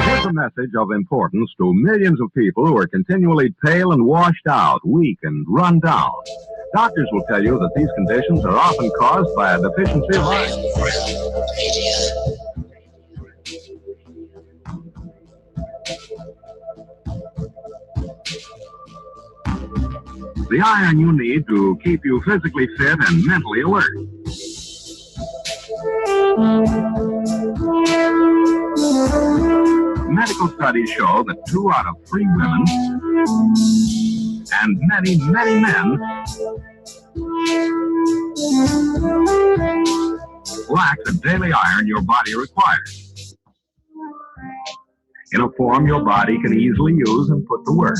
Here's a message of importance to millions of people who are continually pale and washed out, weak and run down. Doctors will tell you that these conditions are often caused by a deficiency of iron. The iron you need to keep you physically fit and mentally alert. Medical studies show that 2 out of 3 women and many, many men lack the daily iron your body requires, in a form your body can easily use and put to work.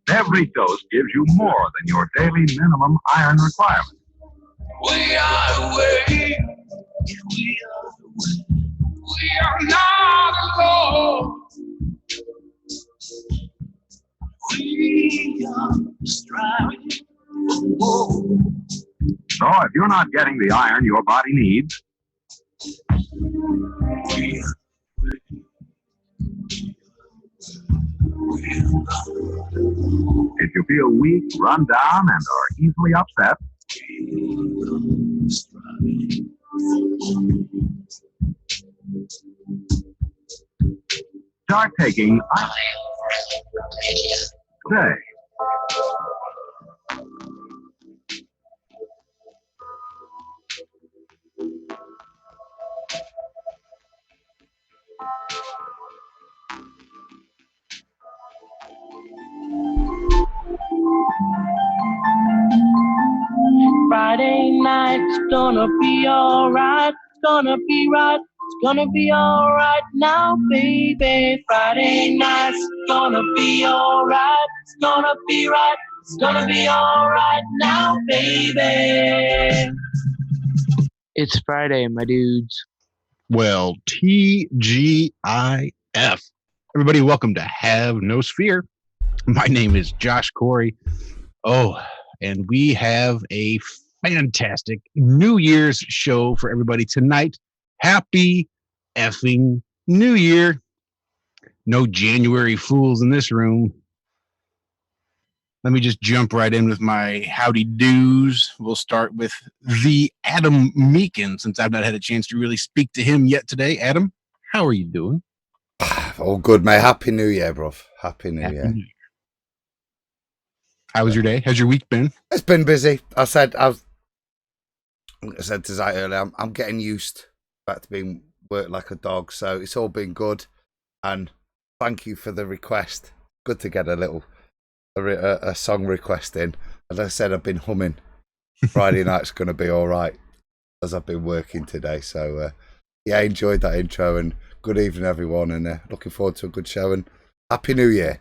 Every dose gives you more than your daily minimum iron requirement. We are away. We are not alone. We are striving. So if you're not getting the iron your body needs, We are if you feel weak, run down, and are easily upset, striving. start taking iron today. Friday night's gonna be alright, it's gonna be right, it's gonna be alright now, baby. Friday night's gonna be alright, it's gonna be right, it's gonna be alright now, baby. It's Friday, my dudes. Well, TGIF. Everybody, welcome to Have No Sphere. My name is Josh Corey. Oh, and we have a fantastic New Year's show for everybody tonight. Happy effing New Year. No January fools in this room. Let me just jump right in with my howdy do's. We'll start with the Adam Meakin, since I've not had a chance to really speak to him yet today. Adam, how are you doing? All good, mate. Happy New Year, bruv. Happy New Year. How was your day? How's your week been? It's been busy. I said to Zai earlier, I'm getting used back to being worked like a dog, so it's all been good. And thank you for the request. Good to get a song request in. As I said, I've been humming. Friday night's going to be all right, as I've been working today. So yeah, I enjoyed that intro, and good evening, everyone, and looking forward to a good show, and Happy New Year.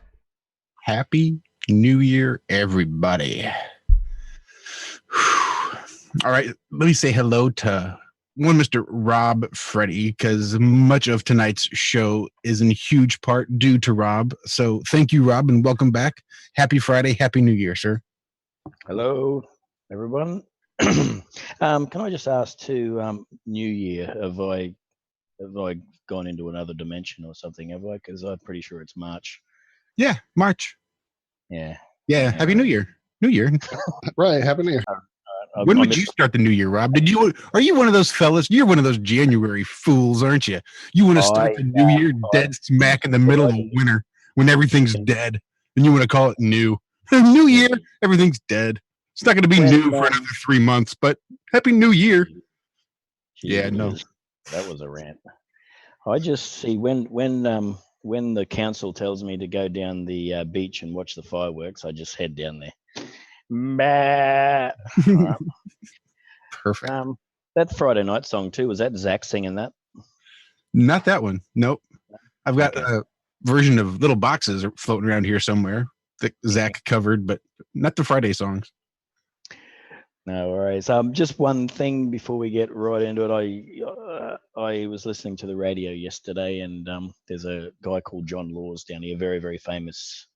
Happy New Year, everybody. All right, let me say hello to one Mr. Rob Freddy, because much of tonight's show is in huge part due to Rob. So thank you, Rob, and welcome back. Happy Friday. Happy New Year, sir. Hello, everyone. Can I just ask to New Year, have I gone into another dimension or something, have I? Because I'm pretty sure it's March. Yeah, March. Yeah. Happy New Year. New Year. Right. Happy New Year. When would you start the new year, Rob? Are you one of those fellas? You're one of those January fools, aren't you? You want to start the new year dead smack in the middle of winter when everything's dead, and you want to call it new. New year, everything's dead. It's not going to be new for another 3 months, but Happy New Year. Yeah, no. That was a rant. I just see when the council tells me to go down the beach and watch the fireworks, I just head down there. Perfect. That Friday night song too, was that Zach singing that? Not that one. Nope. I've got a version of Little Boxes floating around here somewhere that Zach covered, but not the Friday songs. No worries. Just one thing before we get right into it. I was listening to the radio yesterday, and there's a guy called John Laws down here, very, very famous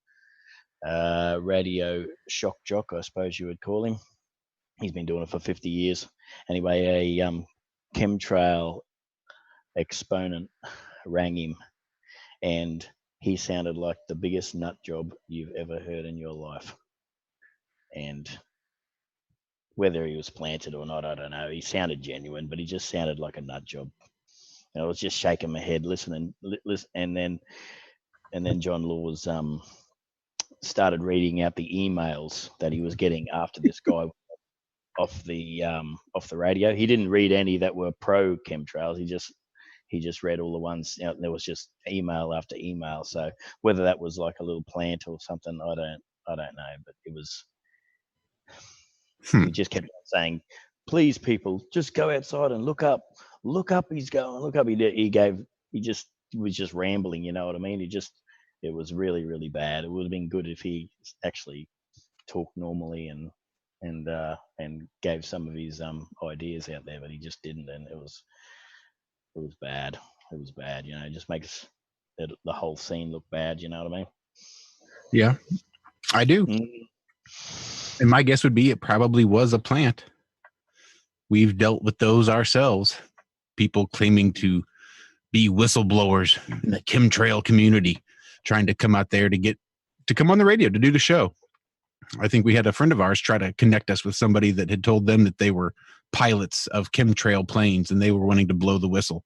radio shock jock, I suppose you would call him. He's been doing it for 50 years. Anyway, a chemtrail exponent rang him, and he sounded like the biggest nut job you've ever heard in your life. And whether he was planted or not, I don't know. He sounded genuine, but he just sounded like a nut job. And I was just shaking my head, listening, and then John Laws started reading out the emails that he was getting after this guy off the radio. He didn't read any that were pro chemtrails. He just read all the ones. You know, there was just email after email. So whether that was like a little plant or something, I don't know. But it was. He just kept on saying, "Please, people, just go outside and look up. Look up. He's going. Look up." He was just rambling. You know what I mean? It was really, really bad. It would have been good if he actually talked normally and gave some of his ideas out there, but he just didn't, and it was bad. It was bad. You know, it just makes the whole scene look bad. You know what I mean? Yeah, I do. And my guess would be it probably was a plant. We've dealt with those ourselves. People claiming to be whistleblowers in the chemtrail community, trying to come out there to come on the radio to do the show. I think we had a friend of ours try to connect us with somebody that had told them that they were pilots of chemtrail planes and they were wanting to blow the whistle.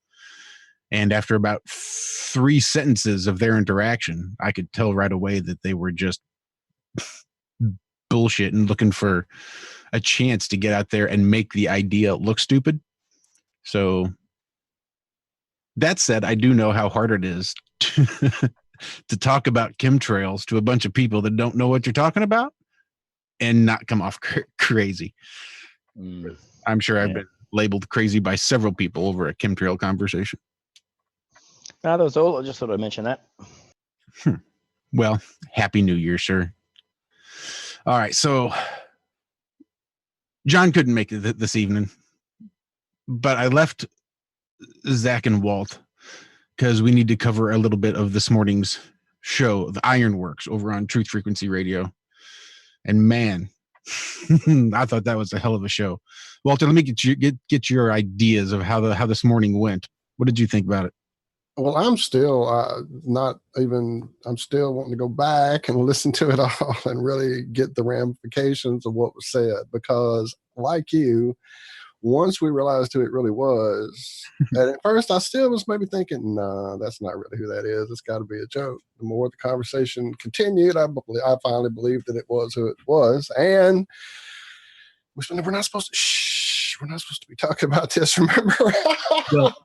And after about 3 sentences of their interaction, I could tell right away that they were just bullshit and looking for a chance to get out there and make the idea look stupid. So that said, I do know how hard it is to talk about chemtrails to a bunch of people that don't know what you're talking about and not come off crazy. I'm sure I've been labeled crazy by several people over a chemtrail conversation. No, that was all. I just thought I'd mention that. Well, Happy New Year, sir. All right, so John couldn't make it this evening, but I left Zach and Walt because we need to cover a little bit of this morning's show, the Ironworks, over on Truth Frequency Radio. And man, I thought that was a hell of a show. Walter, let me get your ideas of how this morning went. What did you think about it? Well, I'm still I'm still wanting to go back and listen to it all and really get the ramifications of what was said, because like you, once we realized who it really was, and at first I still was maybe thinking, nah, that's not really who that is. It's got to be a joke. The more the conversation continued, I finally believed that it was who it was. And we're not supposed to be talking about this, remember? Well,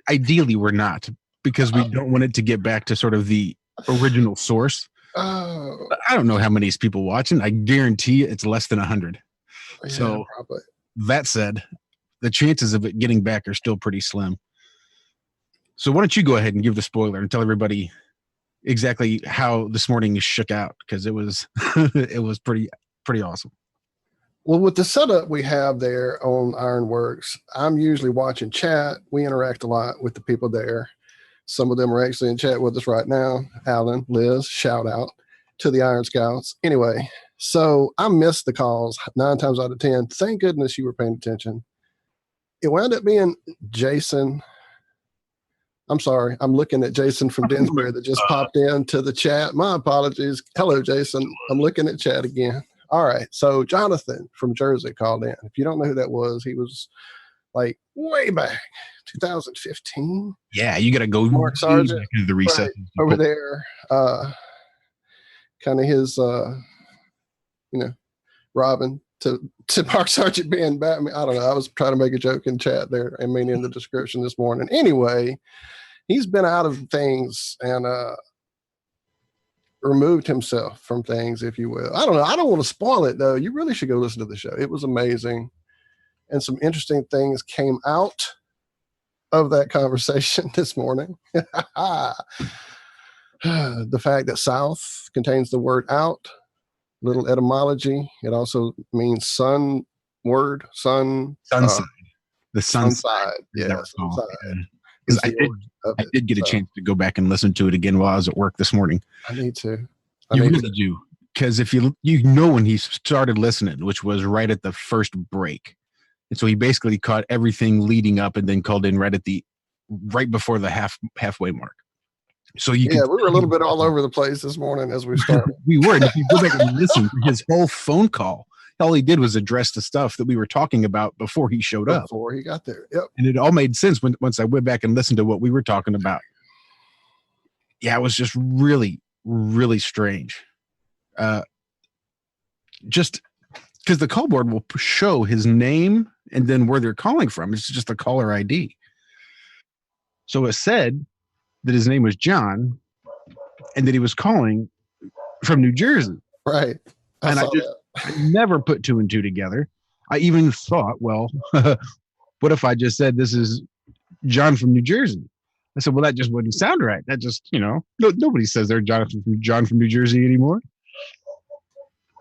ideally, we're not, because we don't want it to get back to sort of the original source. But I don't know how many people watching. I guarantee it's less than 100. Yeah, so probably. That said, the chances of it getting back are still pretty slim. So why don't you go ahead and give the spoiler and tell everybody exactly how this morning shook out, because it was it was pretty awesome. Well, with the setup we have there on Ironworks, I'm usually watching chat. We interact a lot with the people there. Some of them are actually in chat with us right now. Alan, Liz, shout out to the Iron Scouts. Anyway, so I missed the calls 9 times out of 10. Thank goodness you were paying attention. It wound up being Jason. I'm sorry. I'm looking at Jason from Dinsbury that just popped into the chat. My apologies. Hello, Jason. I'm looking at chat again. All right. So Jonathan from Jersey called in. If you don't know who that was, he was like way back, 2015. Yeah, you got to go Mark Sargent into the recess right over there. Kind of his, Robin to Mark Sargent being Batman. I don't know. I was trying to make a joke in chat there. I mean, in the description this morning. Anyway, he's been out of things and removed himself from things, if you will. I don't know. I don't want to spoil it, though. You really should go listen to the show. It was amazing. And some interesting things came out of that conversation this morning. The fact that South contains the word out, little etymology. It also means sun word, sun. Sunside. The sun side. Yeah, sunside. Because I did get a chance to go back and listen to it again while I was at work this morning. I need to. You really do. Because if you know when he started listening, which was right at the first break. And so he basically caught everything leading up and then called in right before the halfway mark. So we were a little bit all over the place this morning as we started. We were. And if you go back and listen to his whole phone call, all he did was address the stuff that we were talking about before he showed up. Before he got there. Yep. And it all made sense once I went back and listened to what we were talking about. Yeah, it was just really, really strange. Just because the call board will show his name and then where they're calling from. It's just a caller ID. So it said that his name was John and that he was calling from New Jersey. Right. I never put two and two together. I even thought, well, what if I just said this is John from New Jersey? I said, well, that just wouldn't sound right. That just, nobody says they're John from New Jersey anymore.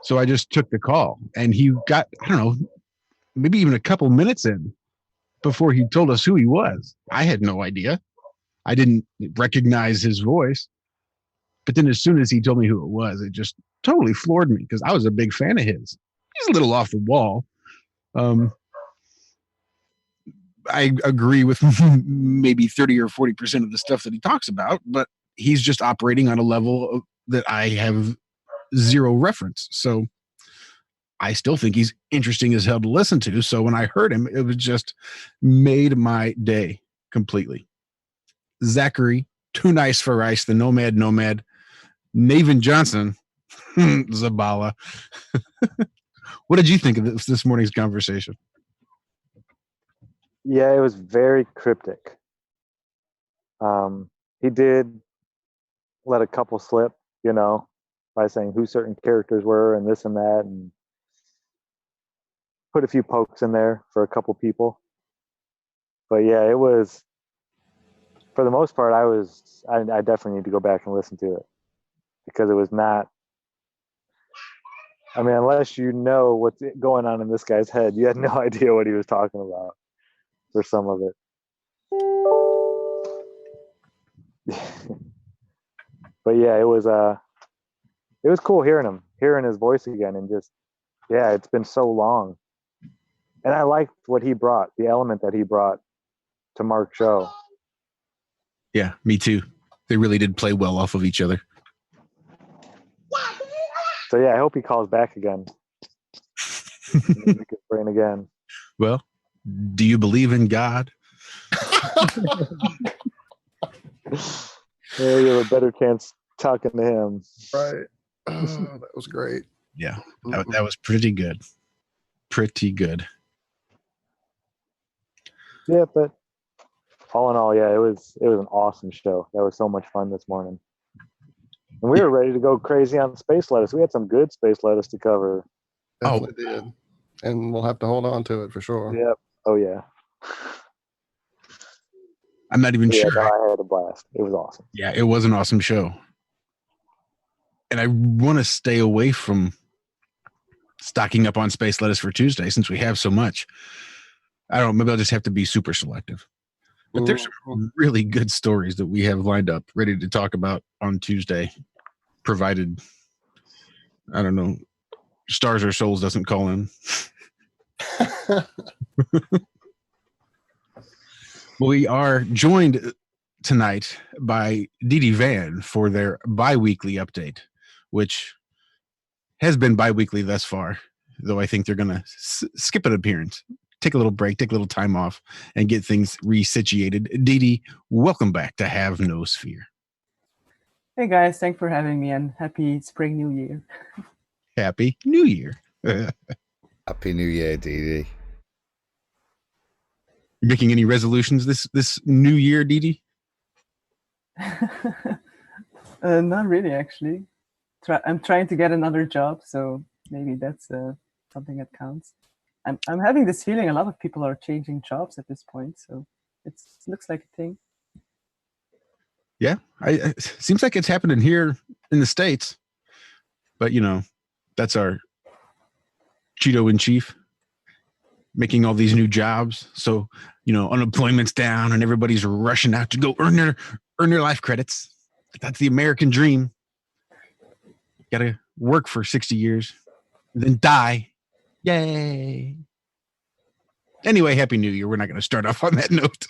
So I just took the call and he got, I don't know, maybe even a couple minutes in before he told us who he was. I had no idea. I didn't recognize his voice. But then as soon as he told me who it was, it just totally floored me because I was a big fan of his. He's a little off the wall. I agree with maybe 30 or 40% of the stuff that he talks about, but he's just operating on a level that I have zero reference. So I still think he's interesting as hell to listen to. So when I heard him, it was just made my day completely. Zachary, Too Nice for Rice, the Nomad, Navin Johnson, Zabala. What did you think of this morning's conversation? Yeah, it was very cryptic. He did let a couple slip, by saying who certain characters were and this and that, and put a few pokes in there for a couple people. But yeah, it was, for the most part, I definitely need to go back and listen to it because it was not, unless you know what's going on in this guy's head, you had no idea what he was talking about for some of it. But yeah, it was cool hearing his voice again, and just, yeah, it's been so long. And I liked what he brought, the element that he brought to Mark's show. Yeah, me too. They really did play well off of each other. So yeah, I hope he calls back again. Make his brain again. Well, do you believe in God? Yeah, you have a better chance talking to him. Right. Oh, that was great. Yeah, that was pretty good. Pretty good. Yeah, but all in all, yeah, it was an awesome show. That was so much fun this morning. And we were ready to go crazy on space lettuce. We had some good space lettuce to cover. Definitely did. And we'll have to hold on to it for sure. Yep. Oh, yeah. I'm not even sure. No, I had a blast. It was awesome. Yeah, it was an awesome show. And I want to stay away from stocking up on space lettuce for Tuesday since we have so much. I don't know, maybe I'll just have to be super selective. But there's some really good stories that we have lined up ready to talk about on Tuesday, provided, I don't know, Stars or Souls doesn't call in. We are joined tonight by Didi Van for their bi-weekly update, which has been bi-weekly thus far, though I think they're going to skip an appearance, take a little break, take a little time off, and get things resituated. Didi, welcome back to Have No Sphere. Hey guys, thanks for having me, and happy Spring New Year. Happy New Year. Happy New Year, Didi. You making any resolutions this new year, Didi? Not really, actually. I'm trying to get another job, so maybe that's something that counts. I'm having this feeling a lot of people are changing jobs at this point, so it looks like a thing. Yeah, it seems like it's happening here in the States, but that's our Cheeto in chief making all these new jobs. So unemployment's down and everybody's rushing out to go earn their life credits. That's the American dream. Gotta work for 60 years, then die. Yay. Anyway, Happy New Year. We're not going to start off on that note.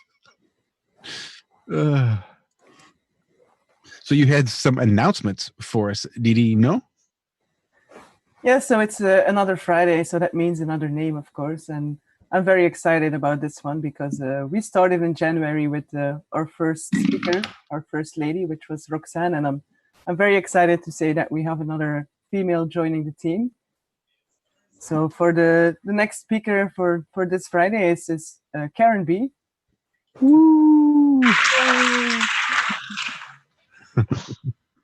So you had some announcements for us, Didi, no? Yeah, so it's another Friday, so that means another name, of course. And I'm very excited about this one because we started in January with our first speaker, our first lady, which was Roxanne. And I'm very excited to say that we have another female joining the team. So for the next speaker for this Friday is Karen B. Woo!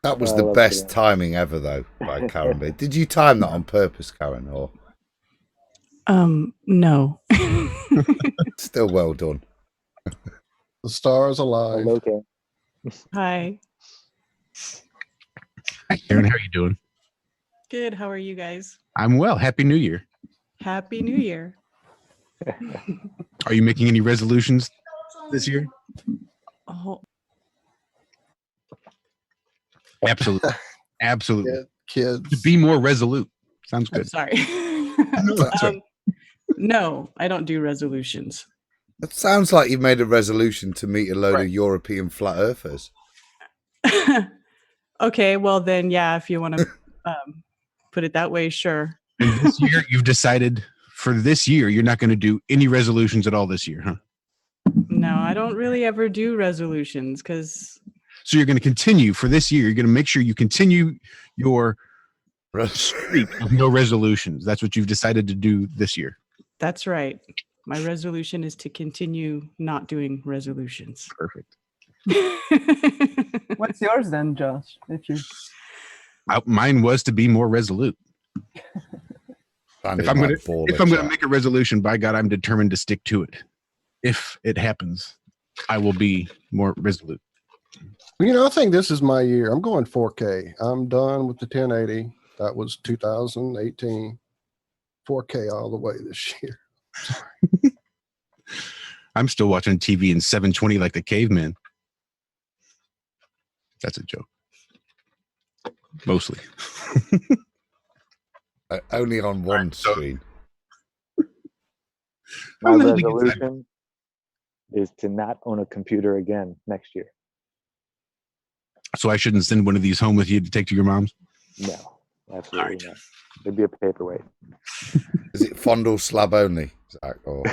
That was I the love best that. timing ever, though, by Karen B. Did you time that on purpose, Karen, or No. still well done? The stars align. Okay. Hi. Hi, Karen. How are you doing? Good. How are you guys? I'm well. Happy New Year. Happy New Year. Are you making any resolutions this year? Oh, Absolutely. Absolutely. Kids. To be more resolute. Sounds I'm good. sorry. That's right. No, I don't do resolutions. It sounds like you made a resolution to meet a load of European flat earthers. Okay, well then, yeah, if you want to put it that way, sure. And this year, you've decided for this year, you're not going to do any resolutions at all this year, huh? No, I don't really ever do resolutions because So you're going to continue for this year. You're going to make sure you continue your streak of no resolutions. That's what you've decided to do this year. that's right. My resolution is to continue not doing resolutions. Perfect. What's yours then, Josh? If you Mine was to be more resolute. If I'm going to make a resolution, by God, I'm determined to stick to it. If it happens, I will be more resolute. You know, I think this is my year. I'm going 4K. I'm done with the 1080. That was 2018. 4K all the way this year. I'm still watching TV in 720 like the caveman. That's a joke. Mostly. Only on one screen. My resolution is to not own a computer again next year. So I shouldn't send one of these home with you to take to your mom's? No, absolutely not. It'd be a paperweight. Is it fondle slab only, Zach, or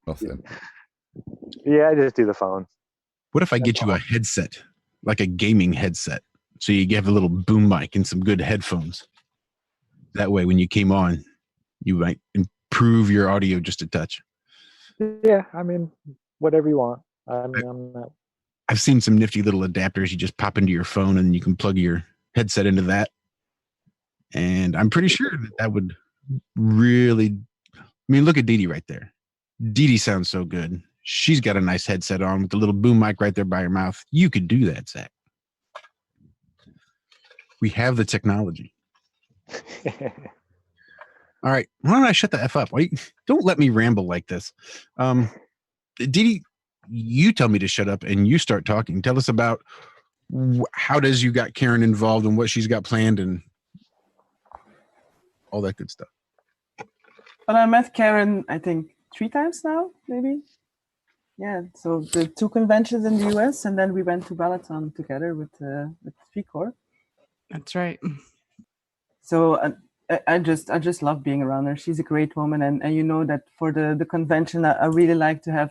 nothing? Yeah, I just do the phone. What if I get you a headset, like a gaming headset? So you have a little boom mic and some good headphones. That way, when you came on, you might improve your audio just a touch. Yeah, I mean, whatever you want. I'm not. I've seen some nifty little adapters you just pop into your phone and you can plug your headset into that. And I'm pretty sure that would really, I mean, look at Didi right there. Didi sounds so good. She's got a nice headset on with the little boom mic right there by her mouth. You could do that, Zach. We have the technology. All right. Why don't I shut the F up? Don't let me ramble like this. Didi, you tell me to shut up and you start talking. Tell us about how does you got Karen involved and what she's got planned and all that good stuff. Well, I met Karen, I think 3 times now, maybe. Yeah, so the 2 conventions in the US, and then we went to Balaton together with Corps. That's right. So I just love being around her. She's a great woman, and you know that for the convention, I really like to have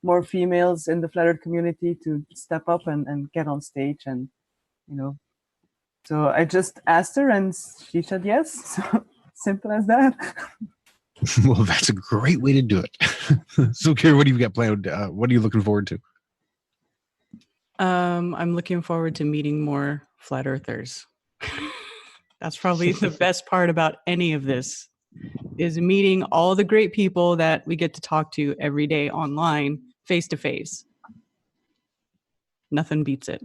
more females in the flat earth community to step up and get on stage, and you know. So I just asked her, and she said yes. So simple as that. Well, that's a great way to do it. So, Karen, what do you got planned? What are you looking forward to? I'm looking forward to meeting more flat earthers. That's probably the best part about any of this, is meeting all the great people that we get to talk to every day online, face to face. Nothing beats it.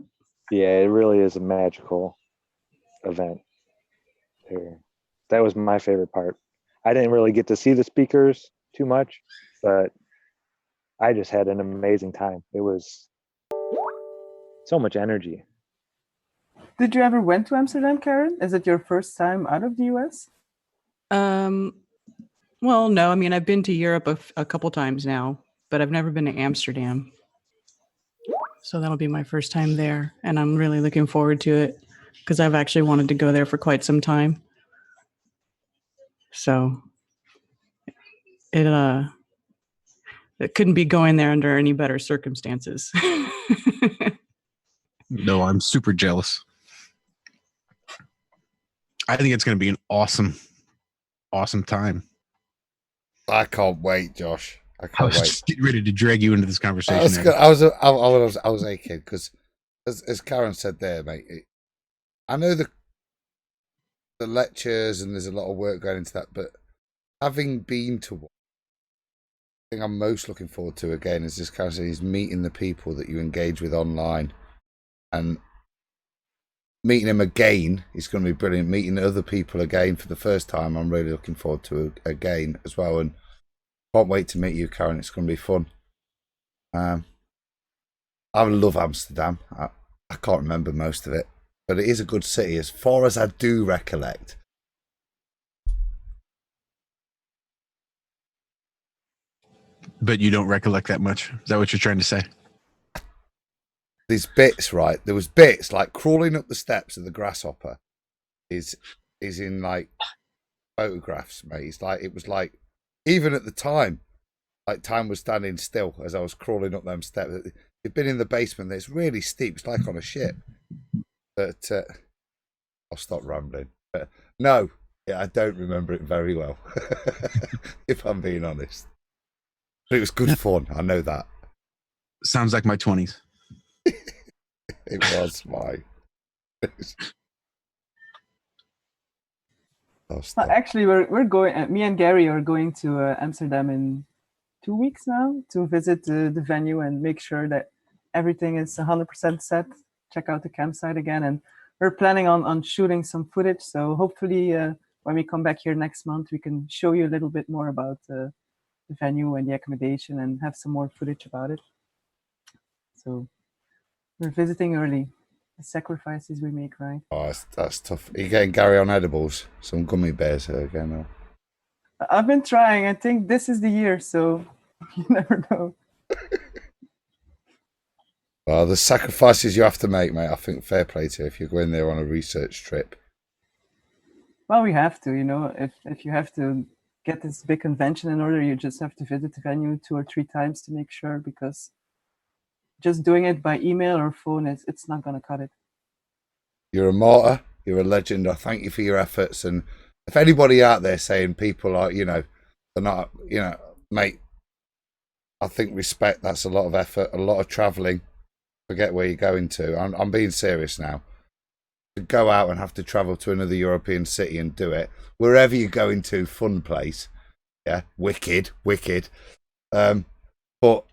Yeah, it really is a magical event. That was my favorite part. I didn't really get to see the speakers too much, but I just had an amazing time. It was so much energy. Did you ever went to Amsterdam, Karen? Is it your first time out of the US? Well, no. I mean, I've been to Europe a couple times now, but I've never been to Amsterdam. So that'll be my first time there, and I'm really looking forward to it because I've actually wanted to go there for quite some time. So it couldn't be going there under any better circumstances. No, I'm super jealous. I think it's going to be an awesome time. I can't wait, Josh. I I can't was wait. just getting ready to drag you into this conversation. I was aching because, as Karen said there, mate. I know the lectures and there's a lot of work going into that, but having been to one, the thing I'm most looking forward to again is this kind of thing, is meeting the people that you engage with online, and meeting them again is going to be brilliant. Meeting other people again for the first time, I'm really looking forward to again as well, and can't wait to meet you, Karen. It's going to be fun. I love Amsterdam. I can't remember most of it, but it is a good city as far as I do recollect. But you don't recollect that much. Is that what you're trying to say? These bits, right? There was bits like crawling up the steps of the grasshopper is in like photographs, mate. It's like, it was like, even at the time, like time was standing still as I was crawling up them steps. You've been in the basement. It's really steep. It's like on a ship. But I'll stop rambling. But no, I don't remember it very well, if I'm being honest. But it was good fun. I know that. Sounds like my 20s. It was my. Well, actually, we're going. Me and Gary are going to Amsterdam in 2 weeks now to visit the venue and make sure that everything is 100% set. Check out the campsite again, and we're planning on shooting some footage. So hopefully, when we come back here next month, we can show you a little bit more about the venue and the accommodation and have some more footage about it. So we're visiting early. The sacrifices we make, right? Oh, that's tough. Are you getting Gary on edibles? Some gummy bears here again? Or? I've been trying. I think this is the year, so you never know. Well, the sacrifices you have to make, mate, I think fair play to you if you're going there on a research trip. Well, we have to, if you have to get this big convention in order, you just have to visit the venue 2 or 3 times to make sure, because just doing it by email or phone, it's not going to cut it. You're a martyr. You're a legend. I thank you for your efforts. And if anybody out there saying people are, they're not, mate, I think respect. That's a lot of effort, a lot of travelling. Forget where you're going to. I'm being serious now. To go out and have to travel to another European city and do it, wherever you're going to, fun place. Yeah, wicked. But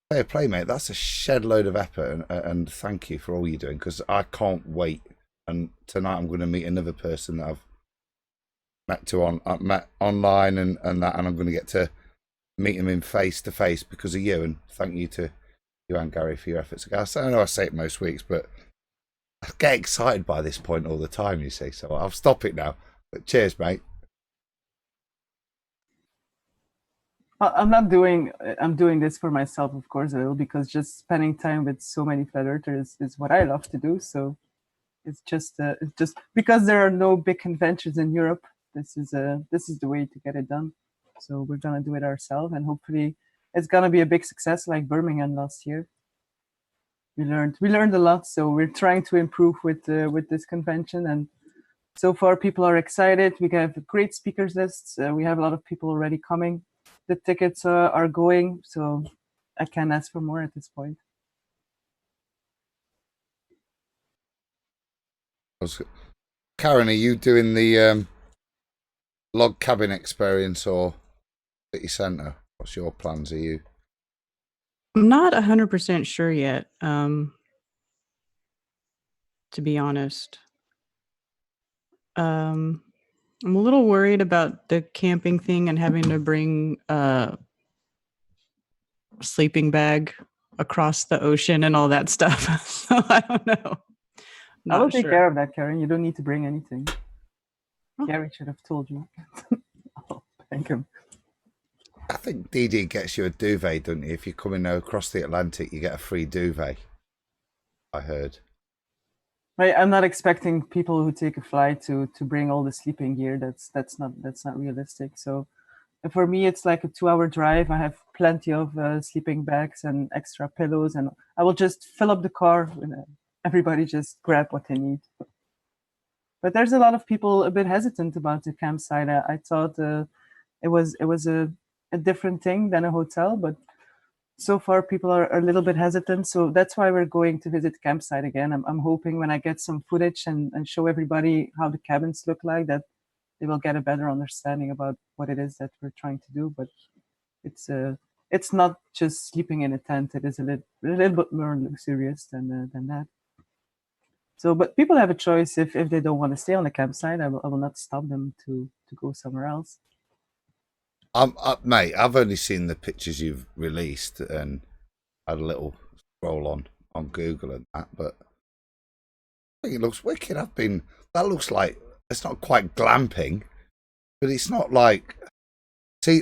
fair play, mate. That's a shed load of effort, and thank you for all you're doing, because I can't wait. And tonight I'm going to meet another person that I've met online and that, and I'm going to get to meet him in face to face because of you. And thank you to you and Gary for your efforts. I know I say it most weeks, but I get excited by this point all the time, you see. So I'll stop it now. But cheers, mate. I'm doing this for myself, of course, a little, because just spending time with so many flat earthers is what I love to do. So it's just because there are no big conventions in Europe. This is the way to get it done. So we're gonna do it ourselves, and hopefully it's gonna be a big success like Birmingham last year. We learned a lot, so we're trying to improve with this convention, and so far people are excited. We have a great speakers list. We have a lot of people already coming. The tickets are going, so I can't ask for more at this point. Karen, are you doing the log cabin experience or city centre? What's your plans? Are you? I'm not 100% sure yet, to be honest. I'm a little worried about the camping thing and having to bring a sleeping bag across the ocean and all that stuff. So I don't know. I will Not take sure. care of that, Karen. You don't need to bring anything. Oh. Gary should have told you. I'll thank him. I think Didi gets you a duvet, doesn't he? If you're coming across the Atlantic, you get a free duvet. I heard. I'm not expecting people who take a flight to bring all the sleeping gear. That's not realistic. So for me, it's like a 2-hour drive. I have plenty of sleeping bags and extra pillows, and I will just fill up the car. And everybody just grab what they need. But there's a lot of people a bit hesitant about the campsite. I thought it was a different thing than a hotel, but so far people are a little bit hesitant. So that's why we're going to visit the campsite again. I'm hoping when I get some footage and show everybody how the cabins look like, that they will get a better understanding about what it is that we're trying to do. But it's not just sleeping in a tent. It is a little bit more luxurious than that. So, but people have a choice. If they don't want to stay on the campsite, I will not stop them to go somewhere else. Mate, I've only seen the pictures you've released and had a little scroll on Google and that, but I think it looks wicked. That looks like, it's not quite glamping, but it's not like, see,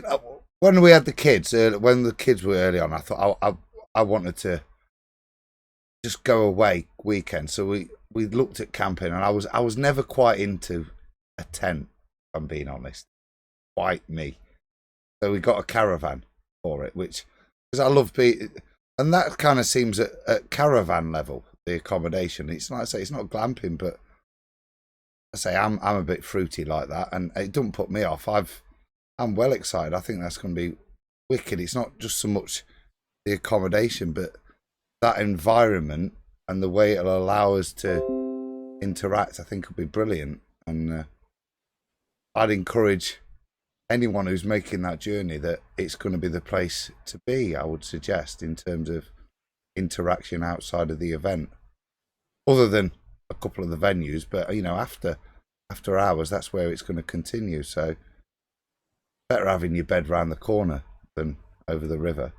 when we had the kids, when the kids were early on, I thought I wanted to just go away weekend. So we looked at camping, and I was never quite into a tent, if I'm being honest. Quite me. So we got a caravan for it, which, because I love and that kind of seems at caravan level, the accommodation. It's like I say, it's not glamping, but I say I'm a bit fruity like that, and it doesn't put me off. I'm well excited. I think that's going to be wicked. It's not just so much the accommodation, but that environment and the way it'll allow us to interact, I think will be brilliant. And I'd encourage anyone who's making that journey that it's going to be the place to be, I would suggest, in terms of interaction outside of the event, other than a couple of the venues. But after hours, that's where it's going to continue. So better having your bed round the corner than over the river.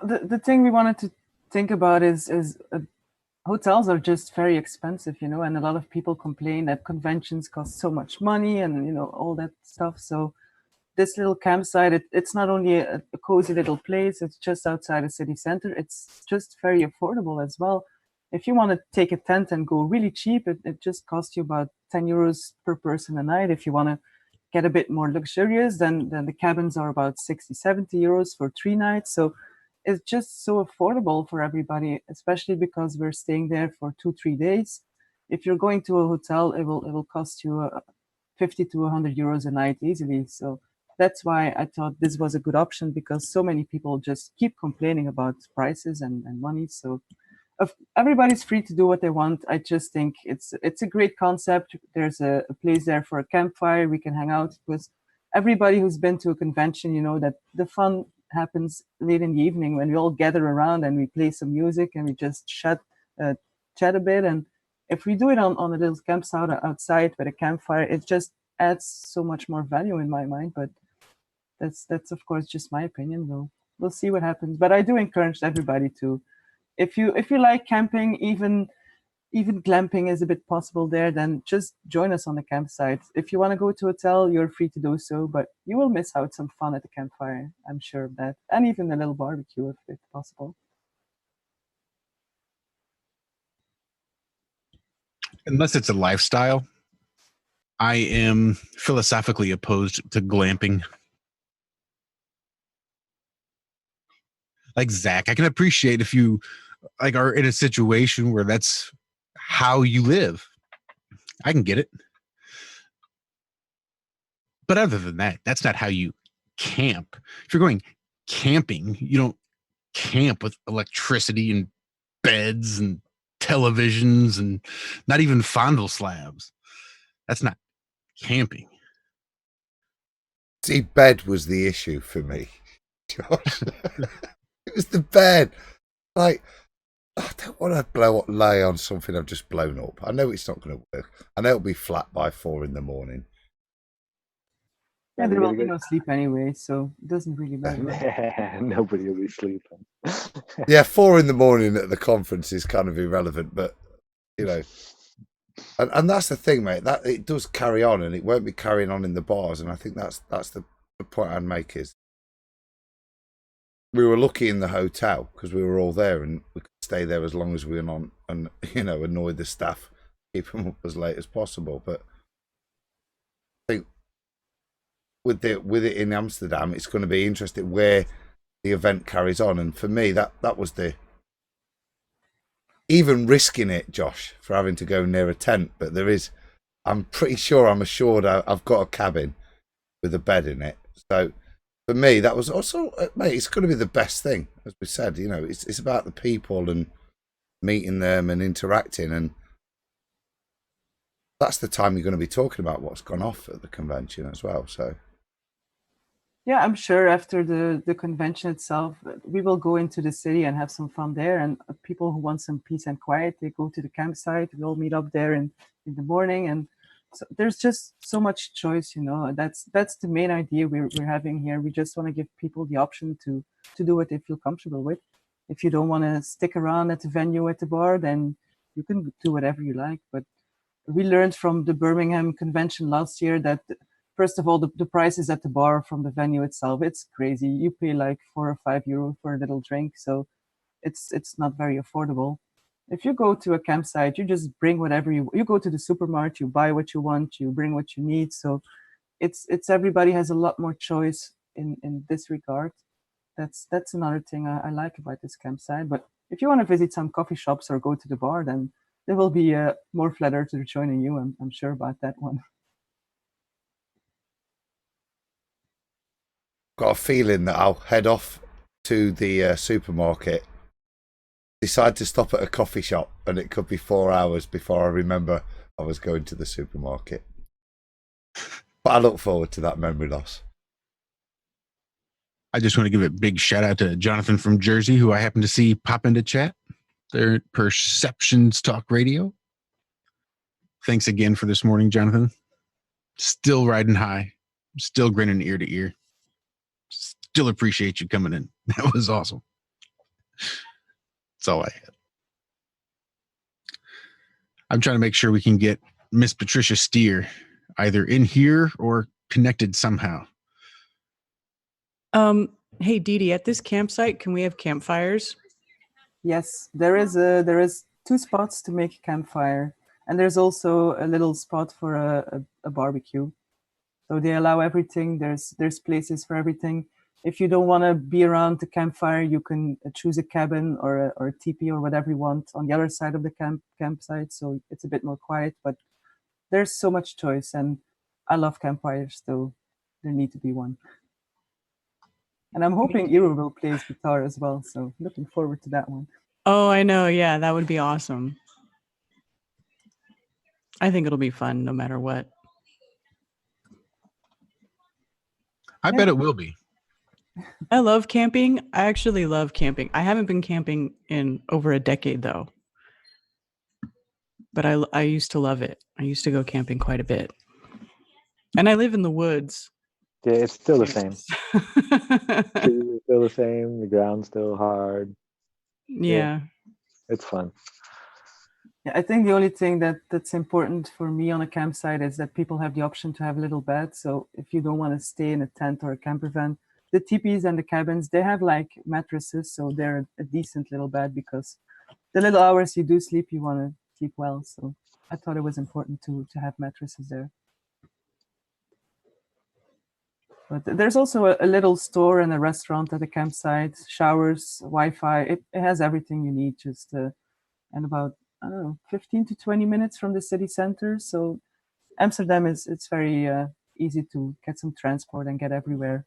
The thing we wanted to think about is hotels are just very expensive, and a lot of people complain that conventions cost so much money and all that stuff. So this little campsite, it's not only a cozy little place, it's just outside a city center. It's just very affordable as well. If you want to take a tent and go really cheap, it just costs you about 10 euros per person a night. If you want to get a bit more luxurious, then the cabins are about 60, 70 euros for 3 nights. So it's just so affordable for everybody, especially because we're staying there for 2-3 days. If you're going to a hotel, it will cost you 50 to 100 euros a night easily. So that's why I thought this was a good option, because so many people just keep complaining about prices and money. So everybody's free to do what they want. I just think it's a great concept. There's a place there for a campfire. We can hang out with everybody who's been to a convention. That the fun happens late in the evening when we all gather around and we play some music and we just chat a bit. And if we do it on a little campsite outside with a campfire, it just adds so much more value in my mind. But that's of course just my opinion. We'll see what happens. But I do encourage everybody to, if you like camping, even glamping is a bit possible there, then just join us on the campsite. If you want to go to a hotel, you're free to do so, but you will miss out some fun at the campfire. I'm sure of that. And even a little barbecue if possible. Unless it's a lifestyle, I am philosophically opposed to glamping. Like Zach, I can appreciate if you are in a situation where that's how you live. I can get it. But other than that, that's not how you camp. If you're going camping, you don't camp with electricity and beds and televisions and not even fondle slabs. That's not camping. See, bed was the issue for me, Josh. It was the bed. Like, I don't want to lay on something I've just blown up. I know it's not going to work. I know it'll be flat by 4 a.m. Yeah, there will be no sleep anyway, so it doesn't really matter. Nobody will be sleeping. Yeah, 4 a.m. at the conference is kind of irrelevant, but you know. And that's the thing, mate. That it does carry on, and it won't be carrying on in the bars. And I think that's the point I'd make is we were lucky in the hotel because we were all there, and we could stay there as long as we were on, and annoy the staff, keep them up as late as possible. But I think with it in Amsterdam, it's going to be interesting where the event carries on. And for me, that was the even risking it, Josh, for having to go near a tent. But I'm pretty sure, I'm assured I've got a cabin with a bed in it. So for me, that was also, mate, it's going to be the best thing. As we said, it's about the people and meeting them and interacting. And that's the time you're going to be talking about what's gone off at the convention as well. So Yeah, I'm sure after the convention itself, we will go into the city and have some fun there. And people who want some peace and quiet, they go to the campsite. We all meet up there in the morning. And so there's just so much choice, That's the main idea we're having here. We just want to give people the option to do what they feel comfortable with. If you don't want to stick around at the venue at the bar, then you can do whatever you like. But we learned from the Birmingham convention last year that first of all, the prices at the bar from the venue itself, it's crazy. You pay like €4 or €5 for a little drink, so it's not very affordable. If you go to a campsite, you just bring whatever you go to the supermarket, you buy what you want, you bring what you need. So it's everybody has a lot more choice in this regard. That's another thing I like about this campsite. But if you want to visit some coffee shops or go to the bar, then there will be more flat earthers joining you. I'm sure about that one. got a feeling that I'll head off to the supermarket, decide to stop at a coffee shop, and it could be 4 hours before I remember I was going to the supermarket. But I look forward to that memory loss. I just want to give a big shout out to Jonathan from Jersey, who I happen to see pop into chat. They're at Perceptions Talk Radio. Thanks again for this morning, Jonathan. Still riding high. Still grinning ear to ear. Still appreciate you coming in. That was awesome. That's all I had. I'm trying to make sure we can get Miss Patricia Steere either in here or connected somehow. Hey, Didi, at this campsite, can we have campfires? Yes, there is 2 spots to make a campfire, and there's also a little spot for a barbecue. So they allow everything. There's places for everything. If you don't want to be around the campfire, you can choose a cabin or a teepee or whatever you want on the other side of the campsite. So it's a bit more quiet, but there's so much choice, and I love campfires, so there need to be one. And I'm hoping Iro will play his guitar as well, so looking forward to that one. Oh, I know. Yeah, that would be awesome. I think it'll be fun no matter what. I bet it will be. I love camping. I actually love camping. I haven't been camping in over a decade, though. But I used to love it. I used to go camping quite a bit. And I live in the woods. Yeah, it's still the same. It's still the same. The ground's still hard. Yeah. It's fun. Yeah, I think the only thing that's important for me on a campsite is that people have the option to have a little bed. So if you don't want to stay in a tent or a camper van, the teepees and the cabins, they have like mattresses, so they're a decent little bed because the little hours you do sleep, you want to sleep well. So I thought it was important to have mattresses there. But there's also a little store and a restaurant at the campsite, showers, Wi-Fi. It has everything you need, just and about, I don't know, 15 to 20 minutes from the city center. So Amsterdam it's very easy to get some transport and get everywhere.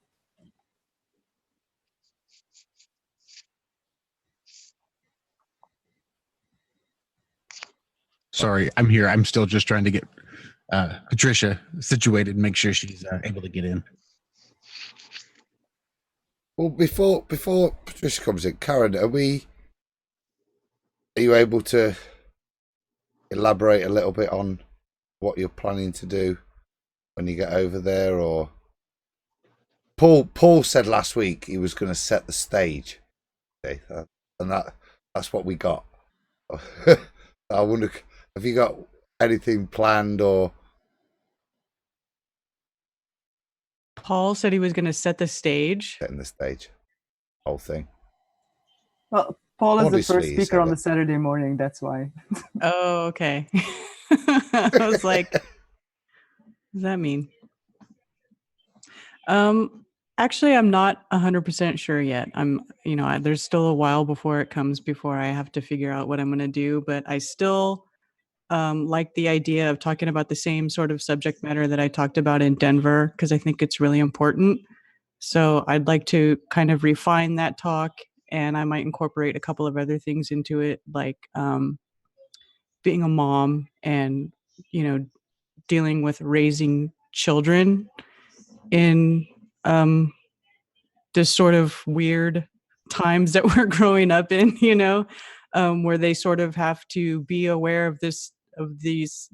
Sorry, I'm here. I'm still just trying to get Patricia situated and make sure she's able to get in. Well, before Patricia comes in, Karen, are you able to elaborate a little bit on what you're planning to do when you get over there? Or Paul said last week he was going to set the stage, okay, and that's what we got. I wonder Have you got anything planned or? Paul said he was going to set the stage. Setting the stage, whole thing. Well, Paul is the Obviously, first he speaker said on it. the Saturday morning. That's why. Oh, okay. I was like, what does that mean? Actually, I'm not 100% sure yet. There's still a while before I have to figure out what I'm going to do, but I still like the idea of talking about the same sort of subject matter that I talked about in Denver, because I think it's really important. So I'd like to kind of refine that talk, and I might incorporate a couple of other things into it, like being a mom and, dealing with raising children in this sort of weird times that we're growing up in, where they sort of have to be aware of these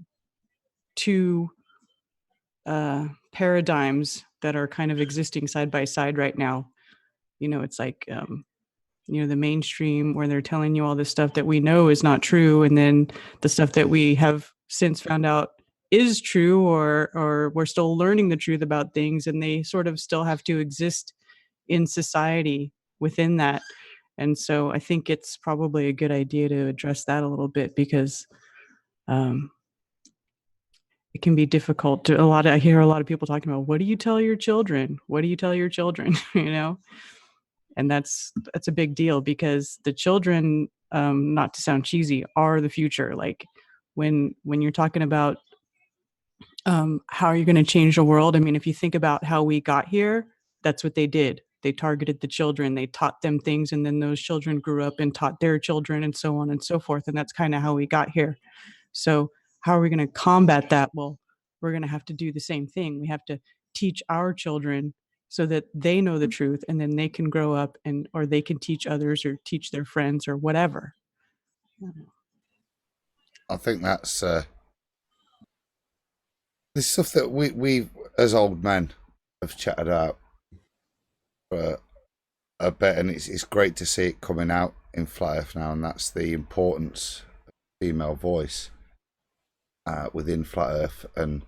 two paradigms that are kind of existing side by side right now. It's like, the mainstream, where they're telling you all this stuff that we know is not true, and then the stuff that we have since found out is true, or we're still learning the truth about things, and they sort of still have to exist in society within that. And so I think it's probably a good idea to address that a little bit, because it can be difficult to I hear a lot of people talking about, what do you tell your children? What do you tell your children? And that's a big deal, because the children, not to sound cheesy, are the future. Like when you're talking about how are you going to change the world? I mean, if you think about how we got here, that's what they did. They targeted the children, they taught them things, and then those children grew up and taught their children, and so on and so forth. And that's kind of how we got here. So how are we going to combat that? Well, we're going to have to do the same thing. We have to teach our children so that they know the truth, and then they can grow up or they can teach others or teach their friends or whatever. I think that's the stuff that we as old men have chatted out for a bit, and it's great to see it coming out in Flat Earth now, and that's the importance of female voice within Flat Earth and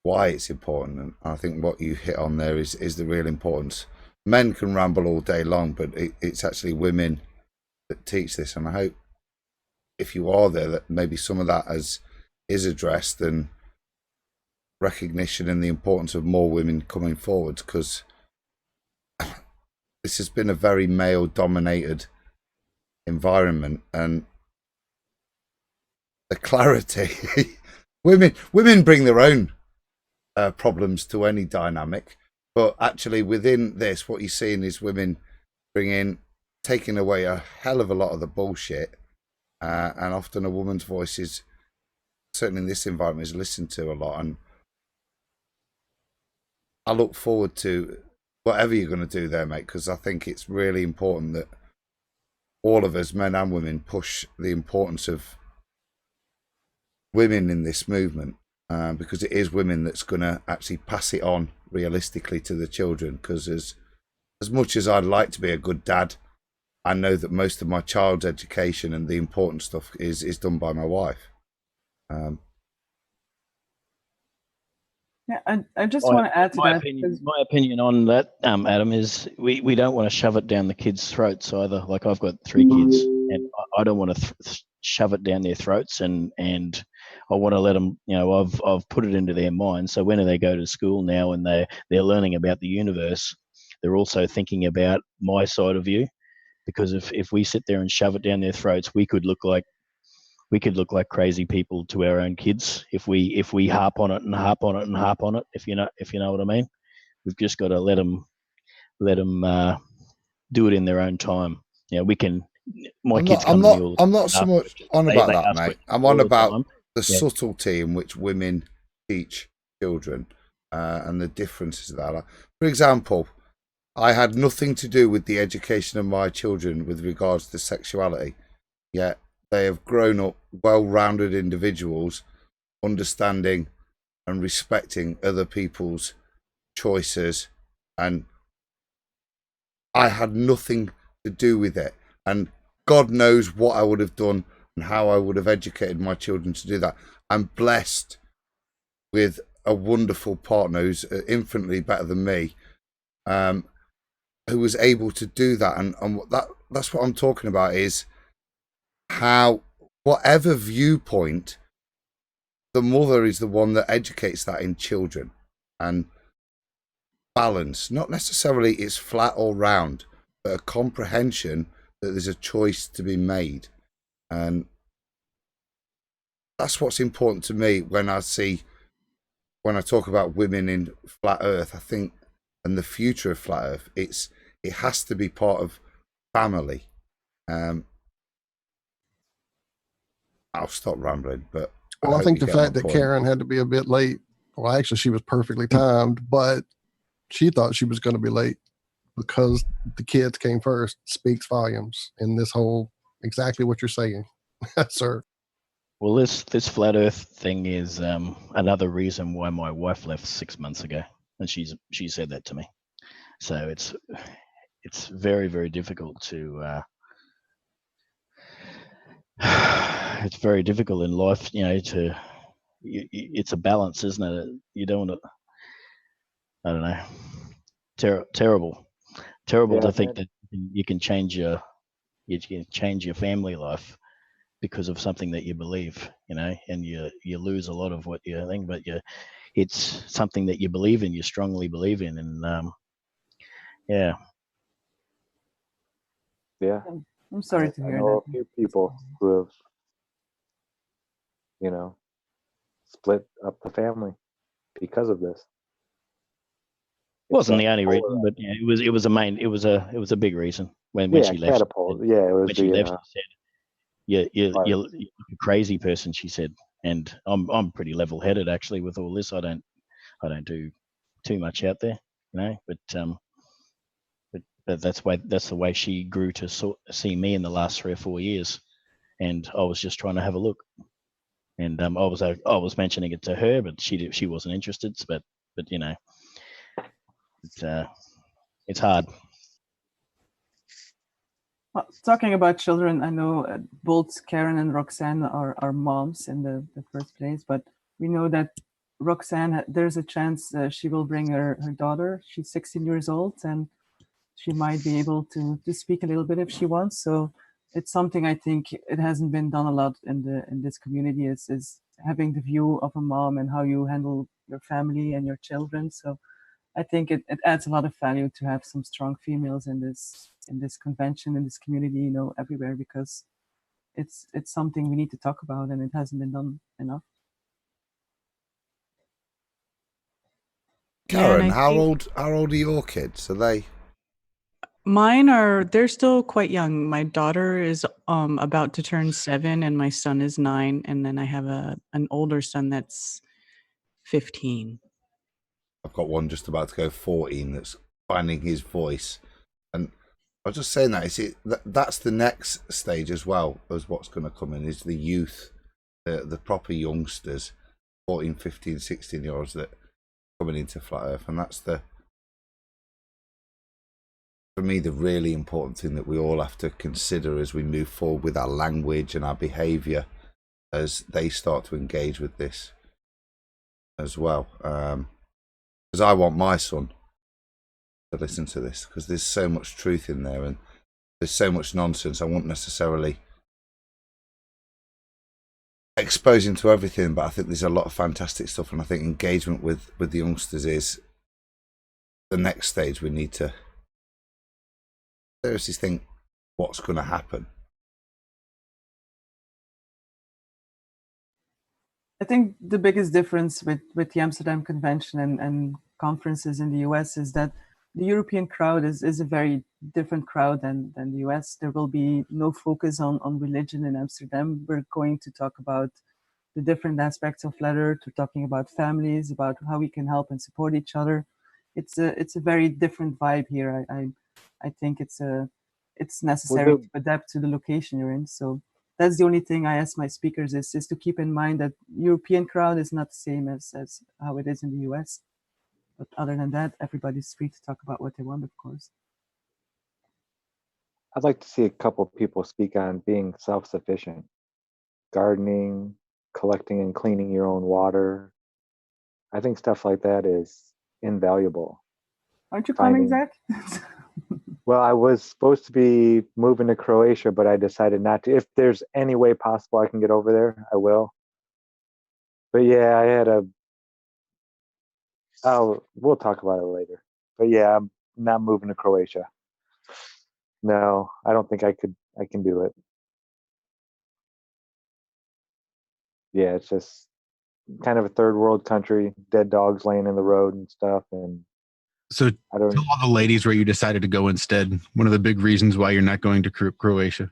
why it's important. And I think what you hit on there is the real importance. Men can ramble all day long, but it's actually women that teach this, and I hope if you are there that maybe some of that is addressed, and recognition and the importance of more women coming forward, because this has been a very male dominated environment, and the clarity women bring their own problems to any dynamic, but actually within this, what you're seeing is women taking away a hell of a lot of the bullshit, and often a woman's voice is, certainly in this environment, is listened to a lot. And I look forward to whatever you're going to do there, mate, because I think it's really important that all of us, men and women, push the importance of women in this movement, because it is women that's going to actually pass it on realistically to the children. Because as much as I'd like to be a good dad, I know that most of my child's education and the important stuff is done by my wife. Yeah, I just want to add to that. My opinion on that, Adam, is we don't want to shove it down the kids' throats either. Like, I've got 3 kids, and I don't want to shove it down their throats, and I want to let them, I've put it into their minds. So when they go to school now and they're learning about the universe, they're also thinking about my side of view, because if we sit there and shove it down their throats, we could look like crazy people to our own kids if we harp on it and harp on it and harp on it. If you know what I mean. We've just got to let them do it in their own time. We can. I'm not so much on about that, mate. I'm on about the subtlety in which women teach children, and the differences of that. For example, I had nothing to do with the education of my children with regards to sexuality, yet they have grown up well-rounded individuals, understanding and respecting other people's choices, and I had nothing to do with it. And God knows what I would have done and how I would have educated my children to do that. I'm blessed with a wonderful partner who's infinitely better than me, who was able to do that. And that's what I'm talking about, is how, whatever viewpoint, the mother is the one that educates that in children. And balance, not necessarily it's flat or round, but a comprehension that there's a choice to be made. And that's what's important to me when I talk about women in flat earth, I think, and the future of flat earth, it has to be part of family. I'll stop rambling, but well, I think the fact that point. Karen had to be a bit late, well, actually she was perfectly timed, but she thought she was going to be late because the kids came first, speaks volumes in this whole, exactly what you're saying. Sir. Well, this flat Earth thing is another reason why my wife left 6 months ago, and she said that to me. So it's very, very difficult to. It's very difficult in life, it's a balance, isn't it? You don't want to. I don't know. Terrible to think that you can change your family life because of something that you believe, and you lose a lot of what you think, but it's something that you believe in, you strongly believe in, and yeah. I'm sorry to I hear know that. a few people who have, split up the family because of this. Wasn't the only reason, but it was a big reason when she left. Catapult. Yeah, it was when she left, she said, you're a crazy person, she said, and I'm pretty level-headed actually with all this. I don't do too much out there, but that's the way she grew to see me in the last 3 or 4 years, and I was just trying to have a look, and I was mentioning it to her, but she wasn't interested, but it's hard. Well, talking about children, I know both Karen and Roxanne are moms in the first place, but we know that Roxanne, there's a chance she will bring her daughter. She's 16 years old, and she might be able to speak a little bit if she wants. So it's something I think it hasn't been done a lot in this community, is having the view of a mom and how you handle your family and your children. So I think it adds a lot of value to have some strong females in this convention, in this community, everywhere, because it's something we need to talk about, and it hasn't been done enough. Karen, how old are your kids? Are they? Mine they're still quite young. My daughter is about to turn 7, and my son is 9, and then I have an older son that's 15. I've got one just about to go 14 that's finding his voice. And I was just saying that's the next stage as well as what's going to come in, is the youth, the proper youngsters, 14, 15, 16-year-olds that are coming into Flat Earth. And that's for me, the really important thing that we all have to consider as we move forward with our language and our behaviour as they start to engage with this as well. Because I want my son to listen to this, because there's so much truth in there and there's so much nonsense. I won't necessarily expose him to everything, but I think there's a lot of fantastic stuff, and I think engagement with the youngsters is the next stage. We need to seriously think what's going to happen. I think the biggest difference with the Amsterdam Convention and conferences in the US is that the European crowd is a very different crowd than the US. There will be no focus on religion in Amsterdam. We're going to talk about the different aspects of Flat Earth. We're talking about families, about how we can help and support each other. It's a very different vibe here. I think it's necessary to adapt to the location you're in. So that's the only thing I ask my speakers is to keep in mind that European crowd is not the same as how it is in the US. But other than that, everybody's free to talk about what they want, of course. I'd like to see a couple of people speak on being self-sufficient. gardening, collecting and cleaning your own water. I think stuff like that is invaluable. Aren't you coming, Finding- Zach? Well, I was supposed to be moving to Croatia, but I decided not to. If there's any way possible I can get over there, I will. But yeah, I had we'll talk about it later. But yeah, I'm not moving to Croatia. No, I don't think I can do it. Yeah, it's just kind of a third world country, dead dogs laying in the road and stuff. And So I don't tell all the ladies where you decided to go instead. One of the big reasons why you're not going to Croatia.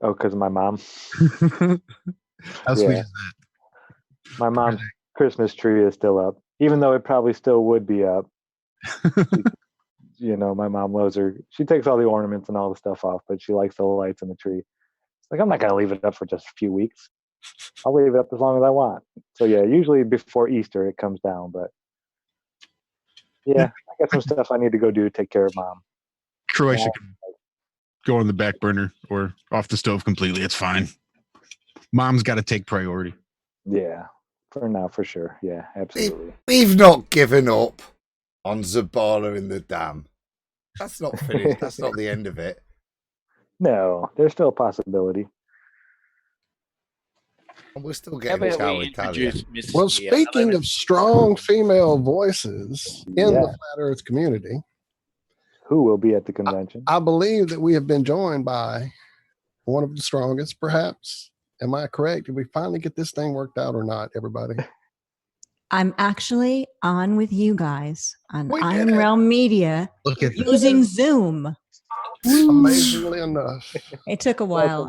Oh, because of my mom. How sweet Yeah. is that? My mom's Christmas tree is still up, even though it probably still would be up. You know, my mom loves her. She takes all the ornaments and all the stuff off, but she likes the lights in the tree. It's like, I'm not going to leave it up for just a few weeks. I'll leave it up as long as I want. So yeah, usually before Easter it comes down, but yeah, I got some stuff I need to go do to take care of mom. Croatia can go on the back burner or off the stove completely. It's fine. Mom's got to take priority. Yeah, for now, for sure. Yeah, absolutely. We've not given up on Zabala in the dam. That's not finished. That's not the end of it. No, there's still a possibility. And we're still How getting about Ciao we Italia. introduce Miss Well, Steere? speaking of strong female voices in the Flat Earth community, who will be at the convention? I believe that we have been joined by one of the strongest, perhaps. Am I correct? Did we finally get this thing worked out or not, everybody? I'm actually on with you guys on We did Iron it. Realm Media Look at using Zoom. Amazingly enough. It took a while.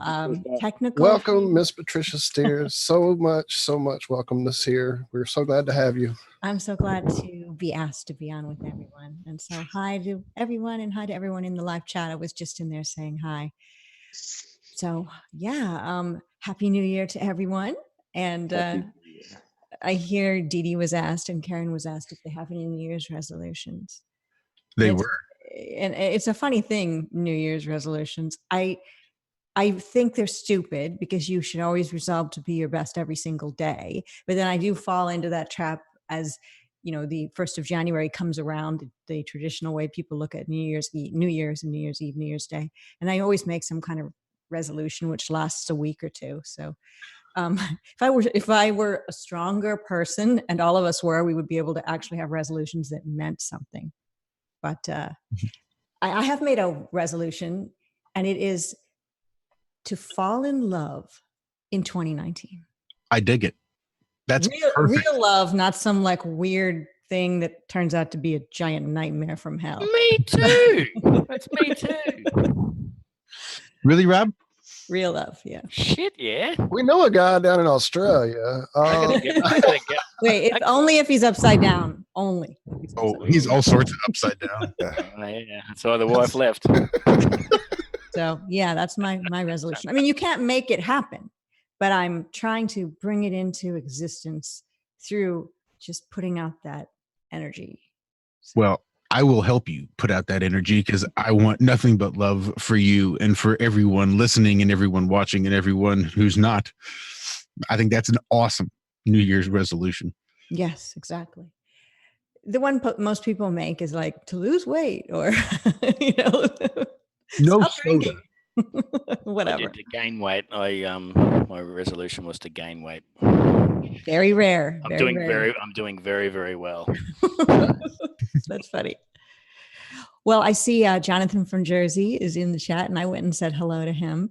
Technical. Welcome, Miss Patricia Steere. So much welcome this here. We're so glad to have you. I'm so glad to be asked to be on with everyone. And so hi to everyone and hi to everyone in the live chat. I was just in there saying hi. So yeah, Happy New Year to everyone. And I hear Didi was asked and Karen was asked if they have any New Year's resolutions. They were. And it's a funny thing, New Year's resolutions. I think they're stupid because you should always resolve to be your best every single day. But then I do fall into that trap as, you know, the 1st of January comes around, the traditional way people look at New Year's Eve, New Year's and New Year's Eve, New Year's Day. And I always make some kind of resolution which lasts a week or two. So if I were a stronger person, and all of us were, we would be able to actually have resolutions that meant something. But I have made a resolution, and it is to fall in love in 2019. I dig it. That's real love, not some like weird thing that turns out to be a giant nightmare from hell. Me too. That's me too. Really, Rob? Real love, yeah. Shit, yeah. We know a guy down in Australia. I gotta get. Wait, it's only if he's upside down. Only. Oh, he's all sorts of upside down. Yeah, that's why the wife left. So yeah, that's my resolution. I mean, you can't make it happen, but I'm trying to bring it into existence through just putting out that energy. Well, I will help you put out that energy because I want nothing but love for you and for everyone listening and everyone watching and everyone who's not. I think that's an awesome New Year's resolution. Yes, exactly. The one most people make is like to lose weight or, you know, no stop soda. drinking. I Whatever. did to gain weight. My resolution was to gain weight. Very rare. I'm doing very, very well. That's funny. Well, I see Jonathan from Jersey is in the chat, and I went and said hello to him.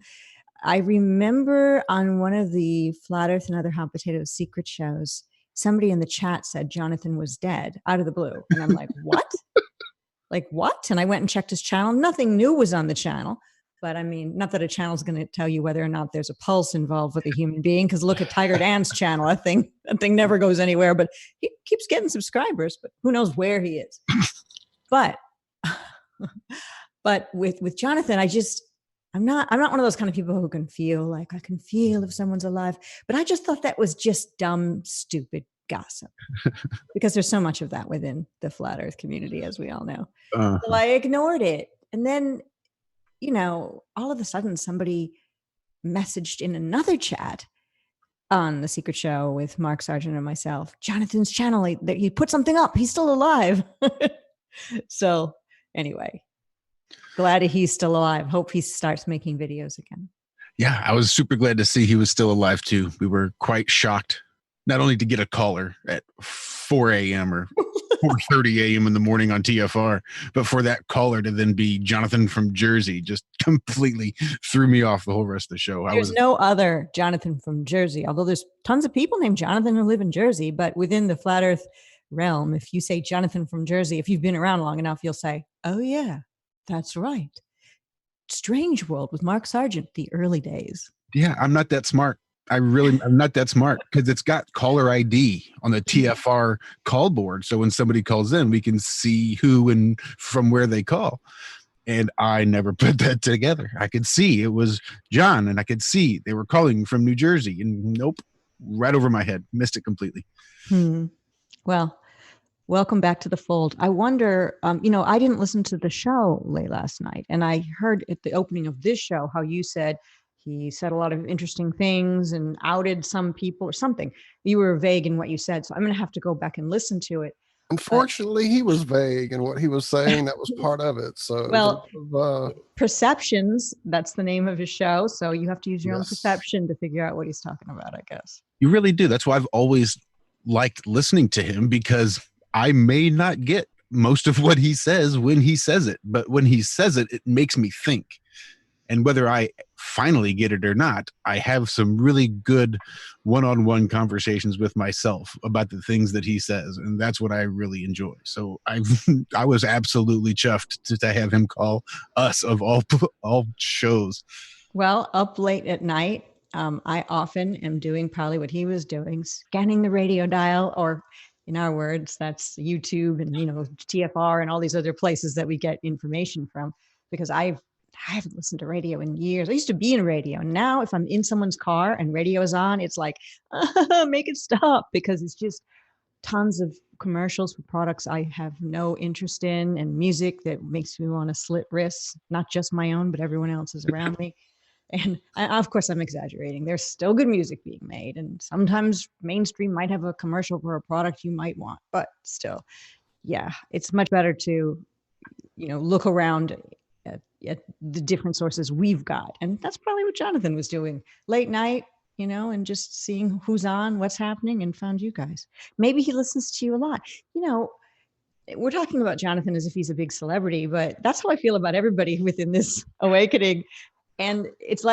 I remember on one of the Flat Earth and Other Hot Potatoes secret shows, somebody in the chat said Jonathan was dead out of the blue. And I'm like, what? Like, what? And I went and checked his channel. Nothing new was on the channel. But I mean, not that a channel is going to tell you whether or not there's a pulse involved with a human being, because look at Tiger Dan's channel. That thing never goes anywhere, but he keeps getting subscribers, but who knows where he is. But with Jonathan, I'm not one of those kind of people who can feel like I can feel if someone's alive, but I just thought that was just dumb, stupid gossip because there's so much of that within the Flat Earth community, as we all know. So I ignored it. And then, you know, all of a sudden somebody messaged in another chat on The Secret Show with Mark Sargent and myself, Jonathan's channel, he put something up. He's still alive. So anyway, glad he's still alive. Hope he starts making videos again. Yeah, I was super glad to see he was still alive too. We were quite shocked, not only to get a caller at 4 a.m. or 4:30 a.m. in the morning on TFR, but for that caller to then be Jonathan from Jersey just completely threw me off the whole rest of the show. There's no other Jonathan from Jersey, although there's tons of people named Jonathan who live in Jersey, but within the flat earth realm, if you say Jonathan from Jersey, if you've been around long enough, you'll say, oh yeah, that's right. Strange World with Mark Sargent, the early days. Yeah, I'm not that smart. I'm not that smart because it's got caller ID on the TFR call board. So when somebody calls in, we can see who and from where they call. And I never put that together. I could see it was John, and I could see they were calling from New Jersey. And nope, right over my head. Missed it completely. Well, welcome back to the fold. I wonder, I didn't listen to the show late last night, and I heard at the opening of this show how you said he said a lot of interesting things and outed some people or something. You were vague in what you said, so I'm going to have to go back and listen to it. Unfortunately, he was vague in what he was saying. That was part of it. So, well, Perceptions, that's the name of his show. So you have to use your own perception to figure out what he's talking about, I guess. You really do. That's why I've always liked listening to him, because I may not get most of what he says when he says it, but when he says it, it makes me think. And whether I finally get it or not, I have some really good one-on-one conversations with myself about the things that he says. And that's what I really enjoy. So I was absolutely chuffed to have him call us of all shows. Well, up late at night, I often am doing probably what he was doing, scanning the radio dial, or in our words, that's YouTube and, TFR and all these other places that we get information from, because I haven't listened to radio in years. I used to be in radio. Now, if I'm in someone's car and radio is on, it's like, make it stop, because it's just tons of commercials for products I have no interest in, and music that makes me want to slit wrists, not just my own, but everyone else's around me. And of course, I'm exaggerating. There's still good music being made. And sometimes mainstream might have a commercial for a product you might want. But still, yeah, it's much better to, look around at the different sources we've got. And that's probably what Jonathan was doing late night, and just seeing who's on, what's happening, and found you guys. Maybe he listens to you a lot. We're talking about Jonathan as if he's a big celebrity, but that's how I feel about everybody within this awakening. And it's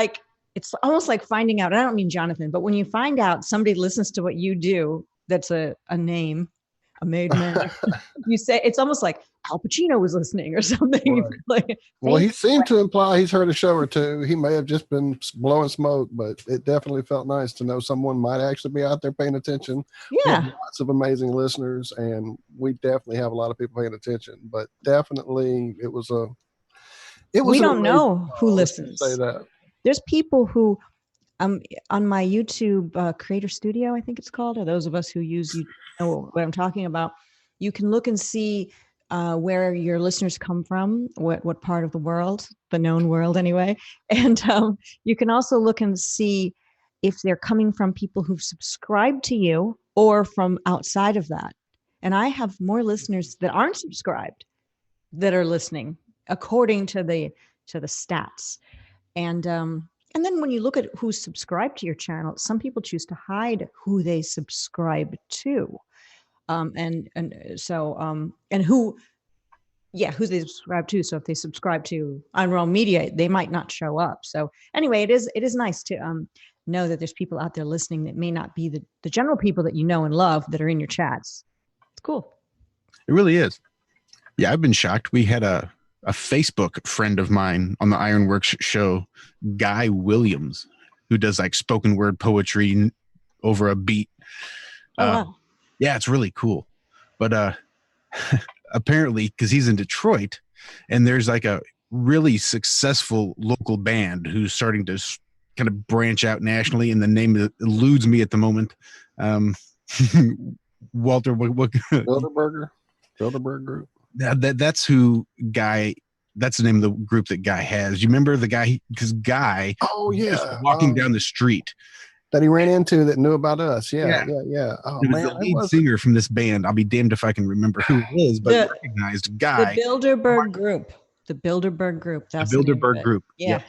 almost like finding out, and I don't mean Jonathan, but when you find out somebody listens to what you do, that's a name, a made man, you say, it's almost like Al Pacino was listening or something. Right. Well, he seemed to imply he's heard a show or two. He may have just been blowing smoke, but it definitely felt nice to know someone might actually be out there paying attention. Yeah. We have lots of amazing listeners, and we definitely have a lot of people paying attention, but definitely we don't know who listens. Say that. There's people who, on my YouTube Creator Studio, I think it's called, or those of us who use, know what I'm talking about, you can look and see where your listeners come from, what part of the world, the known world anyway. And you can also look and see if they're coming from people who've subscribed to you or from outside of that. And I have more listeners that aren't subscribed that are listening, according to the stats. And then when you look at who's subscribed to your channel, some people choose to hide who they subscribe to. And who they subscribe to. So if they subscribe to Unreal Media, they might not show up. So anyway, it is nice to know that there's people out there listening that may not be the general people that you know and love that are in your chats. It's cool. It really is. Yeah, I've been shocked. We had a Facebook friend of mine on the Ironworks show, Guy Williams, who does like spoken word poetry over a beat. Wow. Yeah, it's really cool. But apparently, because he's in Detroit, and there's like a really successful local band who's starting to kind of branch out nationally, and the name eludes me at the moment. Walter, what? Bilderberg Group. That's who Guy That's the name of the group that Guy has. You remember the guy? Because Guy Oh was yeah, walking down the street. that he ran into that knew about us. Yeah. Oh It was man, the lead singer from this band. I'll be damned if I can remember who it is, but The- recognized Guy. The Bilderberg Group. The Bilderberg Group. That's The the name of Bilderberg it. Group. Yeah.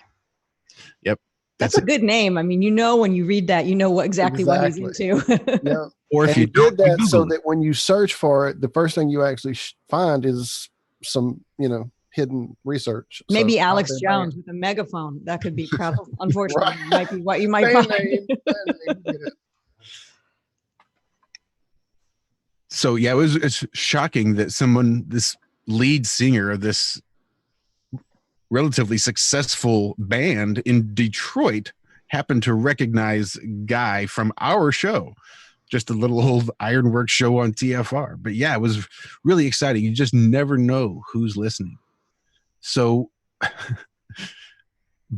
Yep. That's a it. good name. I mean, you know, when you read that, you know what exactly what he's into. Yeah. Or if And you he did don't, you that so Google it. that when you search for it, the first thing you actually find is some, hidden research. Maybe So, Alex out there, Jones with a megaphone. That could be probably, unfortunately, Right. might be what you might Band find. name, band name, get it. So yeah, it's shocking that this lead singer of this relatively successful band in Detroit happened to recognize Guy from our show, just a little old Ironworks show on TFR. But yeah, it was really exciting. You just never know who's listening. So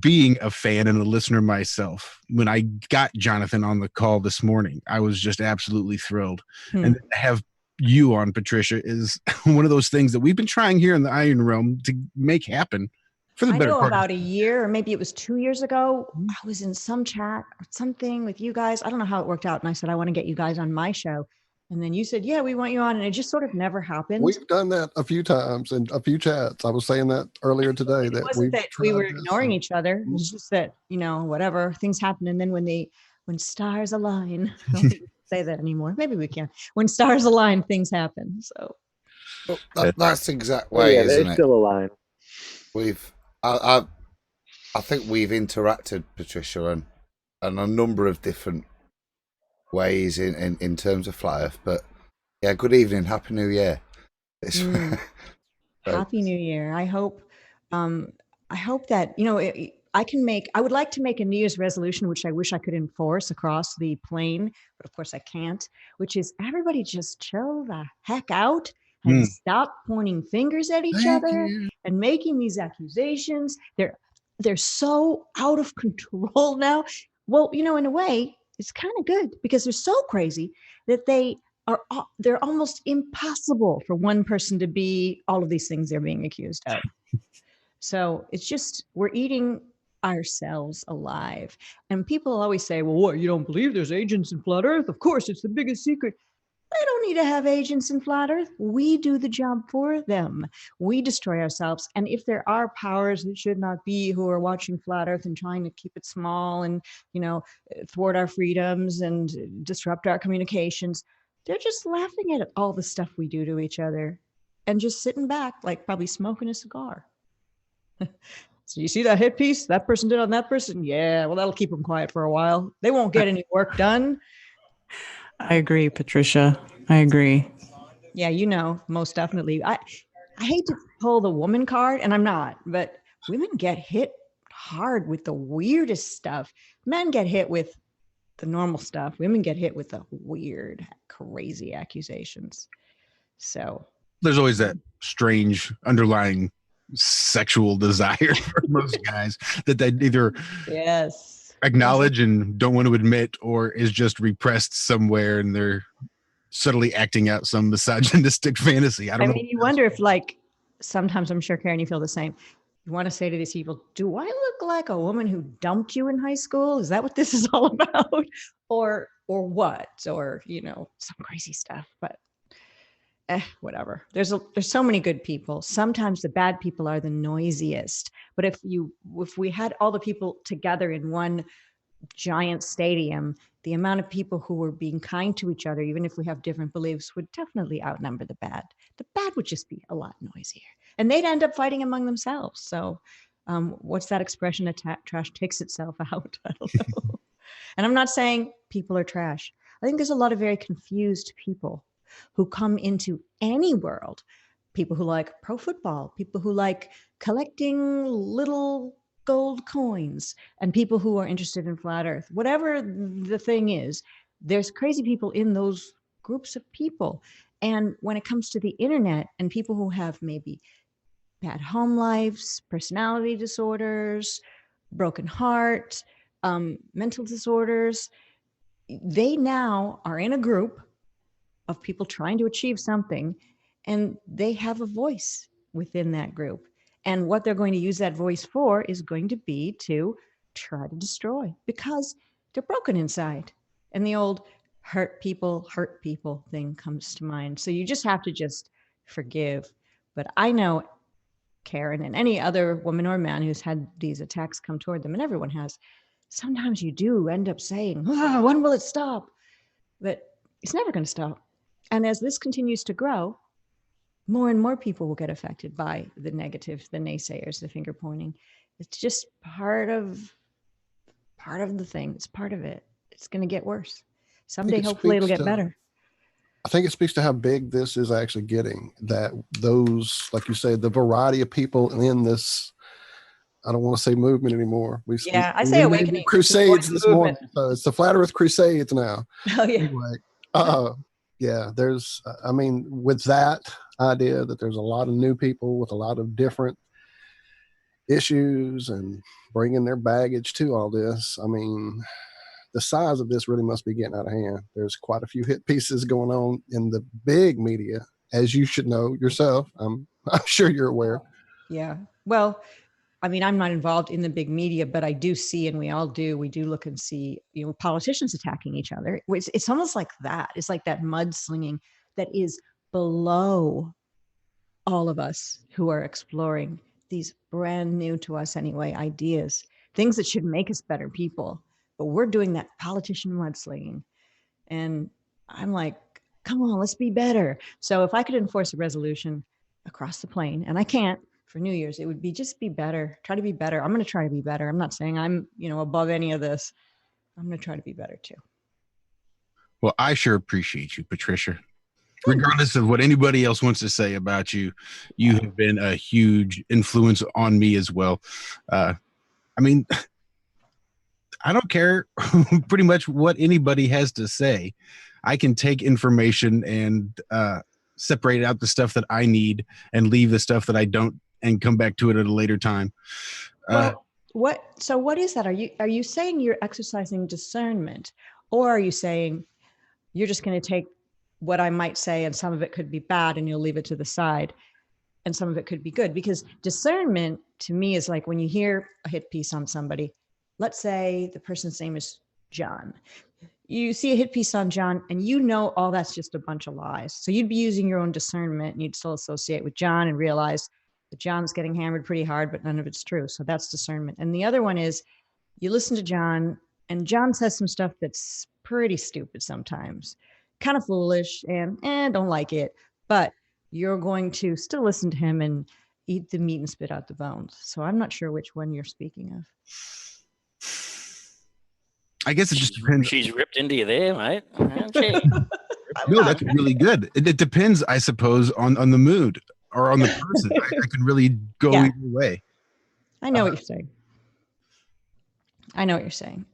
being a fan and a listener myself, when I got Jonathan on the call this morning, I was just absolutely thrilled. And to have you on, Patricia, is one of those things that we've been trying here in the Iron Realm to make happen for the I better know part. about a year, or maybe it was 2 years ago. I was in some chat or something with you guys. I don't know how it worked out. And I said, I want to get you guys on my show. And then you said, yeah, we want you on. And it just sort of never happened. We've done that a few times in a few chats. I was saying that earlier today. It wasn't that we were ignoring each other. It was just that, whatever, things happen. And then when stars align, I don't think we can say that anymore. Maybe we can. When stars align, things happen. So Well, that's the exact way, yeah, isn't they're it? still aligned. I think we've interacted, Patricia, and a number of different ways in terms of Flat Earth. But yeah, good evening, Happy New Year. Happy New Year. I hope that, I would like to make a New Year's resolution, which I wish I could enforce across the plane, but of course I can't, which is everybody just chill the heck out and stop pointing fingers at each other and making these accusations. They're so out of control now. Well, in a way, it's kind of good because they're so crazy that they're almost impossible for one person to be all of these things they're being accused of. So it's just, we're eating ourselves alive. And people always say, well, what, you don't believe there's agents in Flat Earth? Of course, it's the biggest secret. They don't need to have agents in Flat Earth. We do the job for them. We destroy ourselves. And if there are powers that should not be who are watching Flat Earth and trying to keep it small and, thwart our freedoms and disrupt our communications, they're just laughing at all the stuff we do to each other and just sitting back, like probably smoking a cigar. So you see that hit piece that person did on that person? Yeah, well, that'll keep them quiet for a while. They won't get any work done. I agree, Patricia. I agree. Yeah, most definitely. I hate to pull the woman card, and I'm not, but women get hit hard with the weirdest stuff. Men get hit with the normal stuff. Women get hit with the weird, crazy accusations. So There's always that strange underlying sexual desire for most guys that they either acknowledge and don't want to admit, or is just repressed somewhere and they're subtly acting out some misogynistic fantasy. I don't know. You wonder if, sometimes, I'm sure, Karen, you feel the same. You want to say to these people, do I look like a woman who dumped you in high school? Is that what this is all about? Or what? Or, some crazy stuff. But whatever. There's so many good people. Sometimes the bad people are the noisiest. But if we had all the people together in one giant stadium, the amount of people who were being kind to each other, even if we have different beliefs, would definitely outnumber the bad. The bad would just be a lot noisier, and they'd end up fighting among themselves. So what's that expression? Trash takes itself out. I don't know. And I'm not saying people are trash. I think there's a lot of very confused people who come into any world. People who like pro football, people who like collecting little gold coins, and people who are interested in Flat Earth. Whatever the thing is, there's crazy people in those groups of people. And when it comes to the internet and people who have maybe bad home lives, personality disorders, broken heart, mental disorders, they now are in a group of people trying to achieve something, and they have a voice within that group. And what they're going to use that voice for is going to be to try to destroy, because they're broken inside. And the old hurt people thing comes to mind. So you just have to just forgive. But I know Karen and any other woman or man who's had these attacks come toward them, and everyone has, sometimes you do end up saying, when will it stop? But it's never going to stop. And as this continues to grow, more and more people will get affected by the negative, the naysayers, the finger pointing. It's just part of the thing. It's part of it. It's going to get worse. Someday, hopefully, it'll get better. I think it speaks to how big this is actually getting, that those, like you say, the variety of people in this, I don't want to say movement anymore. I say awakening. Crusades this morning. So it's the Flat Earth Crusades now. Oh, yeah. Anyway, yeah, there's, I mean, with that idea that there's a lot of new people with a lot of different issues and bringing their baggage to all this. I mean, the size of this really must be getting out of hand. There's quite a few hit pieces going on in the big media, as you should know yourself. I'm sure you're aware. Yeah. Well, I mean, I'm not involved in the big media, but I do see, and we all do, we do look and see, politicians attacking each other. It's almost like that. It's like that mudslinging that is below all of us who are exploring these brand new to us anyway, ideas, things that should make us better people. But we're doing that politician mudslinging. And I'm like, come on, let's be better. So if I could enforce a resolution across the plane, and I can't, for New Year's, it would be just be better. Try to be better. I'm going to try to be better. I'm not saying I'm, above any of this. I'm going to try to be better too. Well, I sure appreciate you, Patricia. Regardless of what anybody else wants to say about you, you have been a huge influence on me as well. I mean, I don't care pretty much what anybody has to say. I can take information and separate out the stuff that I need and leave the stuff that I don't, and come back to it at a later time. What is that? Are you saying you're exercising discernment, or are you saying you're just going to take what I might say and some of it could be bad and you'll leave it to the side and some of it could be good? Because discernment to me is like when you hear a hit piece on somebody, let's say the person's name is John. You see a hit piece on John and all that's just a bunch of lies. So you'd be using your own discernment and you'd still associate with John and realize that John's getting hammered pretty hard, but none of it's true. So that's discernment. And the other one is you listen to John and John says some stuff that's pretty stupid sometimes, kind of foolish and don't like it, but you're going to still listen to him and eat the meat and spit out the bones. So I'm not sure which one you're speaking of. I guess it just depends. She's ripped into you there, mate. No, that's really good. It depends, I suppose, on the mood or on the person. I can really go either way. I know what you're saying.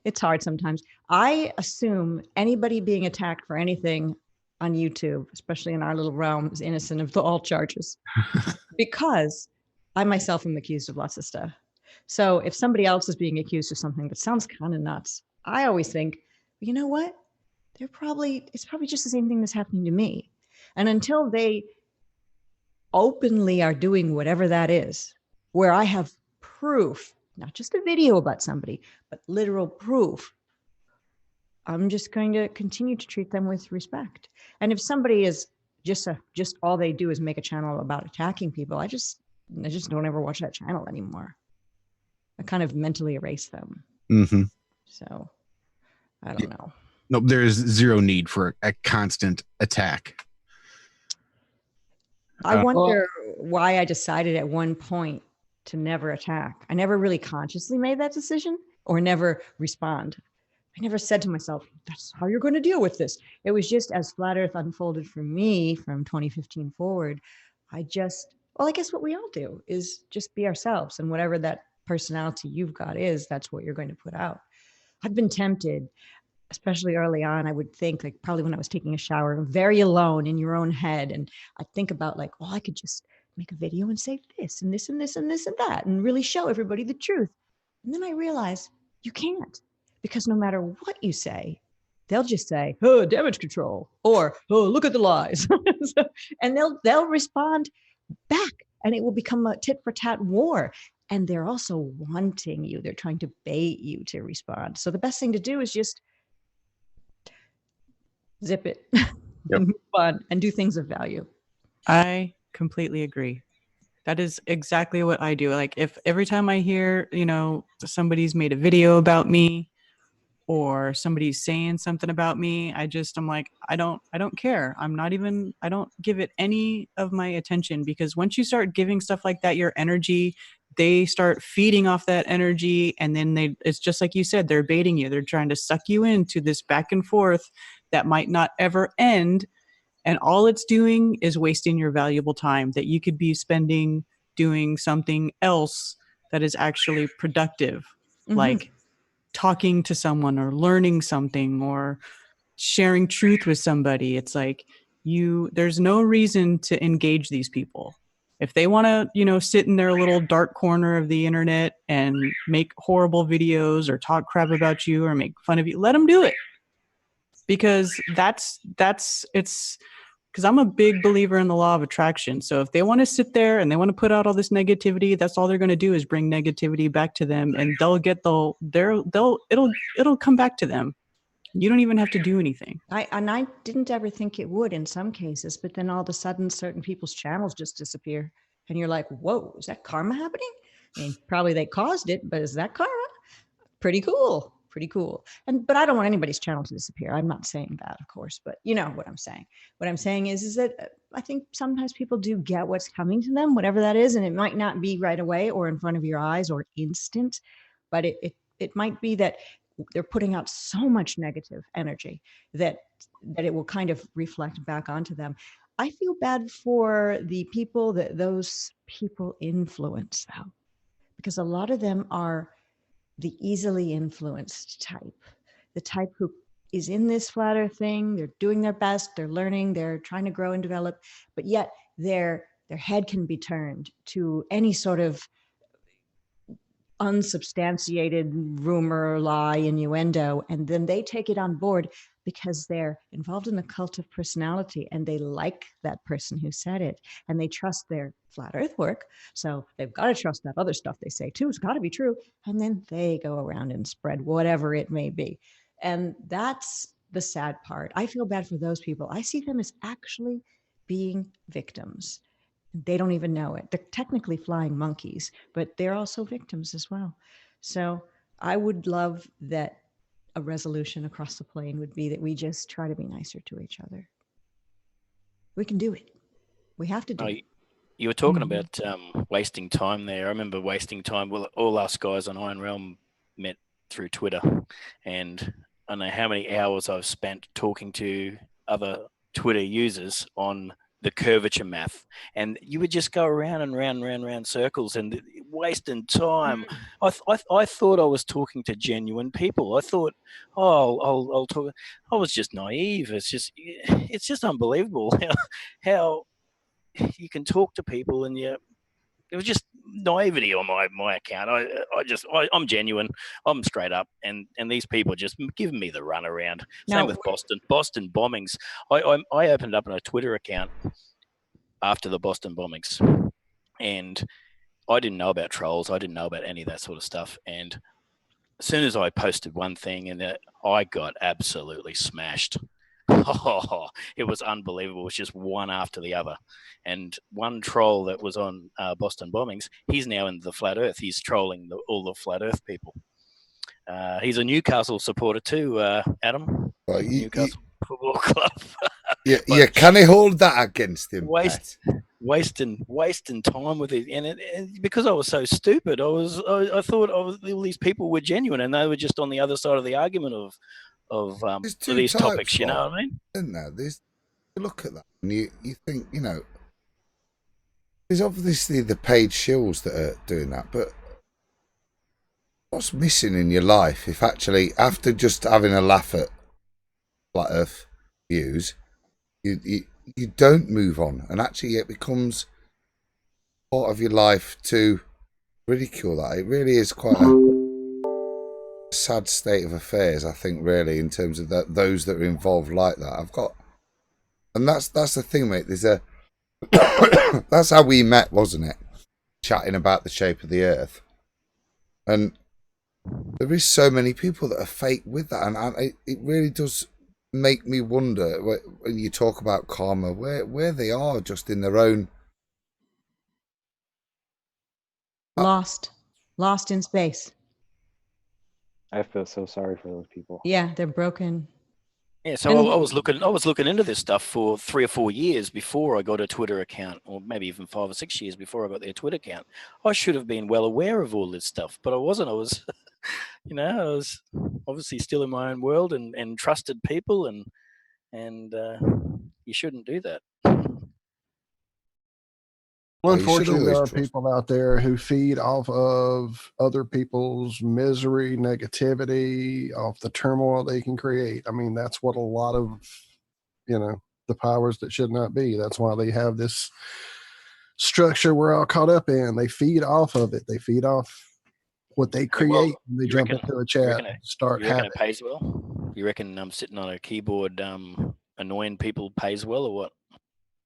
It's hard sometimes. I assume anybody being attacked for anything on YouTube, especially in our little realm, is innocent of all charges because I myself am accused of lots of stuff. So if somebody else is being accused of something that sounds kind of nuts, I always think, you know what? It's probably just the same thing that's happening to me. And until they openly are doing whatever that is, where I have proof, not just a video about somebody, but literal proof, I'm just going to continue to treat them with respect. And if somebody is just all they do is make a channel about attacking people, I just don't ever watch that channel anymore. I kind of mentally erase them. Mm-hmm. So I don't know. No, there's zero need for a constant attack. I wonder why I decided at one point to never attack. I never really consciously made that decision or never respond. I never said to myself, that's how you're going to deal with this. It was just as Flat Earth unfolded for me from 2015 forward, I guess what we all do is just be ourselves, and whatever that personality you've got is, that's what you're going to put out. I've been tempted, especially early on. I would think, like, probably when I was taking a shower, very alone in your own head, and I'd think about, like, well, I could just make a video and say this and this and this and this and that and really show everybody the truth. And then I realized you can't, because no matter what you say, they'll just say, oh, damage control, or, oh, look at the lies. And they'll respond back and it will become a tit for tat war. And they're also wanting you. They're trying to bait you to respond. So the best thing to do is just zip it, move on, and do things of value. I completely agree. That is exactly what I do. Like if every time I hear, somebody's made a video about me or somebody's saying something about me, I'm like, I don't care. I don't give it any of my attention, because once you start giving stuff like that your energy, they start feeding off that energy, and then it's just like you said, they're baiting you. They're trying to suck you into this back and forth that might not ever end. And all it's doing is wasting your valuable time that you could be spending doing something else that is actually productive, like talking to someone or learning something or sharing truth with somebody. It's like there's no reason to engage these people. If they want to, sit in their little dark corner of the internet and make horrible videos or talk crap about you or make fun of you, let them do it. Because because I'm a big believer in the law of attraction. So if they want to sit there and they want to put out all this negativity, that's all they're going to do is bring negativity back to them, and it'll come back to them. You don't even have to do anything. I didn't ever think it would in some cases, but then all of a sudden certain people's channels just disappear. And you're like, whoa, is that karma happening? I mean, probably they caused it, but is that karma? Pretty cool. But I don't want anybody's channel to disappear. I'm not saying that, of course, but you know what I'm saying. What I'm saying is that I think sometimes people do get what's coming to them, whatever that is. And it might not be right away or in front of your eyes or instant, but it might be that they're putting out so much negative energy that it will kind of reflect back onto them. I feel bad for the people that those people influence, though, because a lot of them are the easily influenced type, the type who is in this flat earth thing. They're doing their best, they're learning, they're trying to grow and develop, but yet their head can be turned to any sort of unsubstantiated rumor, lie, innuendo, and then they take it on board because they're involved in a cult of personality and they like that person who said it and they trust their flat earth work. So they've got to trust that other stuff they say too. It's got to be true. And then they go around and spread whatever it may be. And that's the sad part. I feel bad for those people. I see them as actually being victims. They don't even know it. They're technically flying monkeys, but they're also victims as well. So I would love that a resolution across the plane would be that we just try to be nicer to each other. We can do it. We have to do it. You were talking about wasting time there. I remember wasting time. Well, all us guys on Iron Realm met through Twitter, and I don't know how many hours I've spent talking to other Twitter users on the curvature math, and you would just go around and round circles and wasting time. I thought I was talking to genuine people. I thought, I'll talk. I was just naive. It's just unbelievable how you can talk to people, and it was just naivety on my account. I'm genuine. I'm straight up, and these people just giving me the runaround. Same with Boston bombings. I opened up a Twitter account after the Boston bombings, and I didn't know about trolls. I didn't know about any of that sort of stuff. And as soon as I posted one thing, and I got absolutely smashed. It was unbelievable. It was just one after the other. And one troll that was on Boston bombings, he's now in the flat earth. He's trolling all the flat earth people. He's a Newcastle supporter too, Adam. Well, Newcastle Football Club. Yeah, can he hold that against him? Wasting time with it, and because I was so stupid, I thought all these people were genuine, and they were just on the other side of the argument of these topics. You know what I mean? Isn't there? You look at that and you think, there's obviously the paid shills that are doing that, but what's missing in your life if actually after just having a laugh at flat earth views, you don't move on, and actually it becomes part of your life to ridicule that. It really is quite a sad state of affairs, I think, really, in terms of those that are involved like that. And that's the thing, mate. That's how we met, wasn't it? Chatting about the shape of the earth. And there is so many people that are fake with that. And it really does make me wonder when you talk about karma, where they are just in their own. Lost in space. I feel so sorry for those people. Yeah, they're broken. Yeah, so I was looking into this stuff for 3 or 4 years before I got a Twitter account, or maybe even 5 or 6 years before I got their Twitter account. I should have been well aware of all this stuff, but I wasn't. I was, I was obviously still in my own world and trusted people, and you shouldn't do that. Well, You should unfortunately, there always are trust. people out there who feed off of other people's misery, negativity, off the turmoil they can create. I mean, that's what a lot of, the powers that should not be. That's why they have this structure we're all caught up in. They feed off of it. They feed off what they create. They you jump reckon- into a You chat, reckon and start you reckon having. it pays well? You reckon sitting on a keyboard annoying people pays well, or what?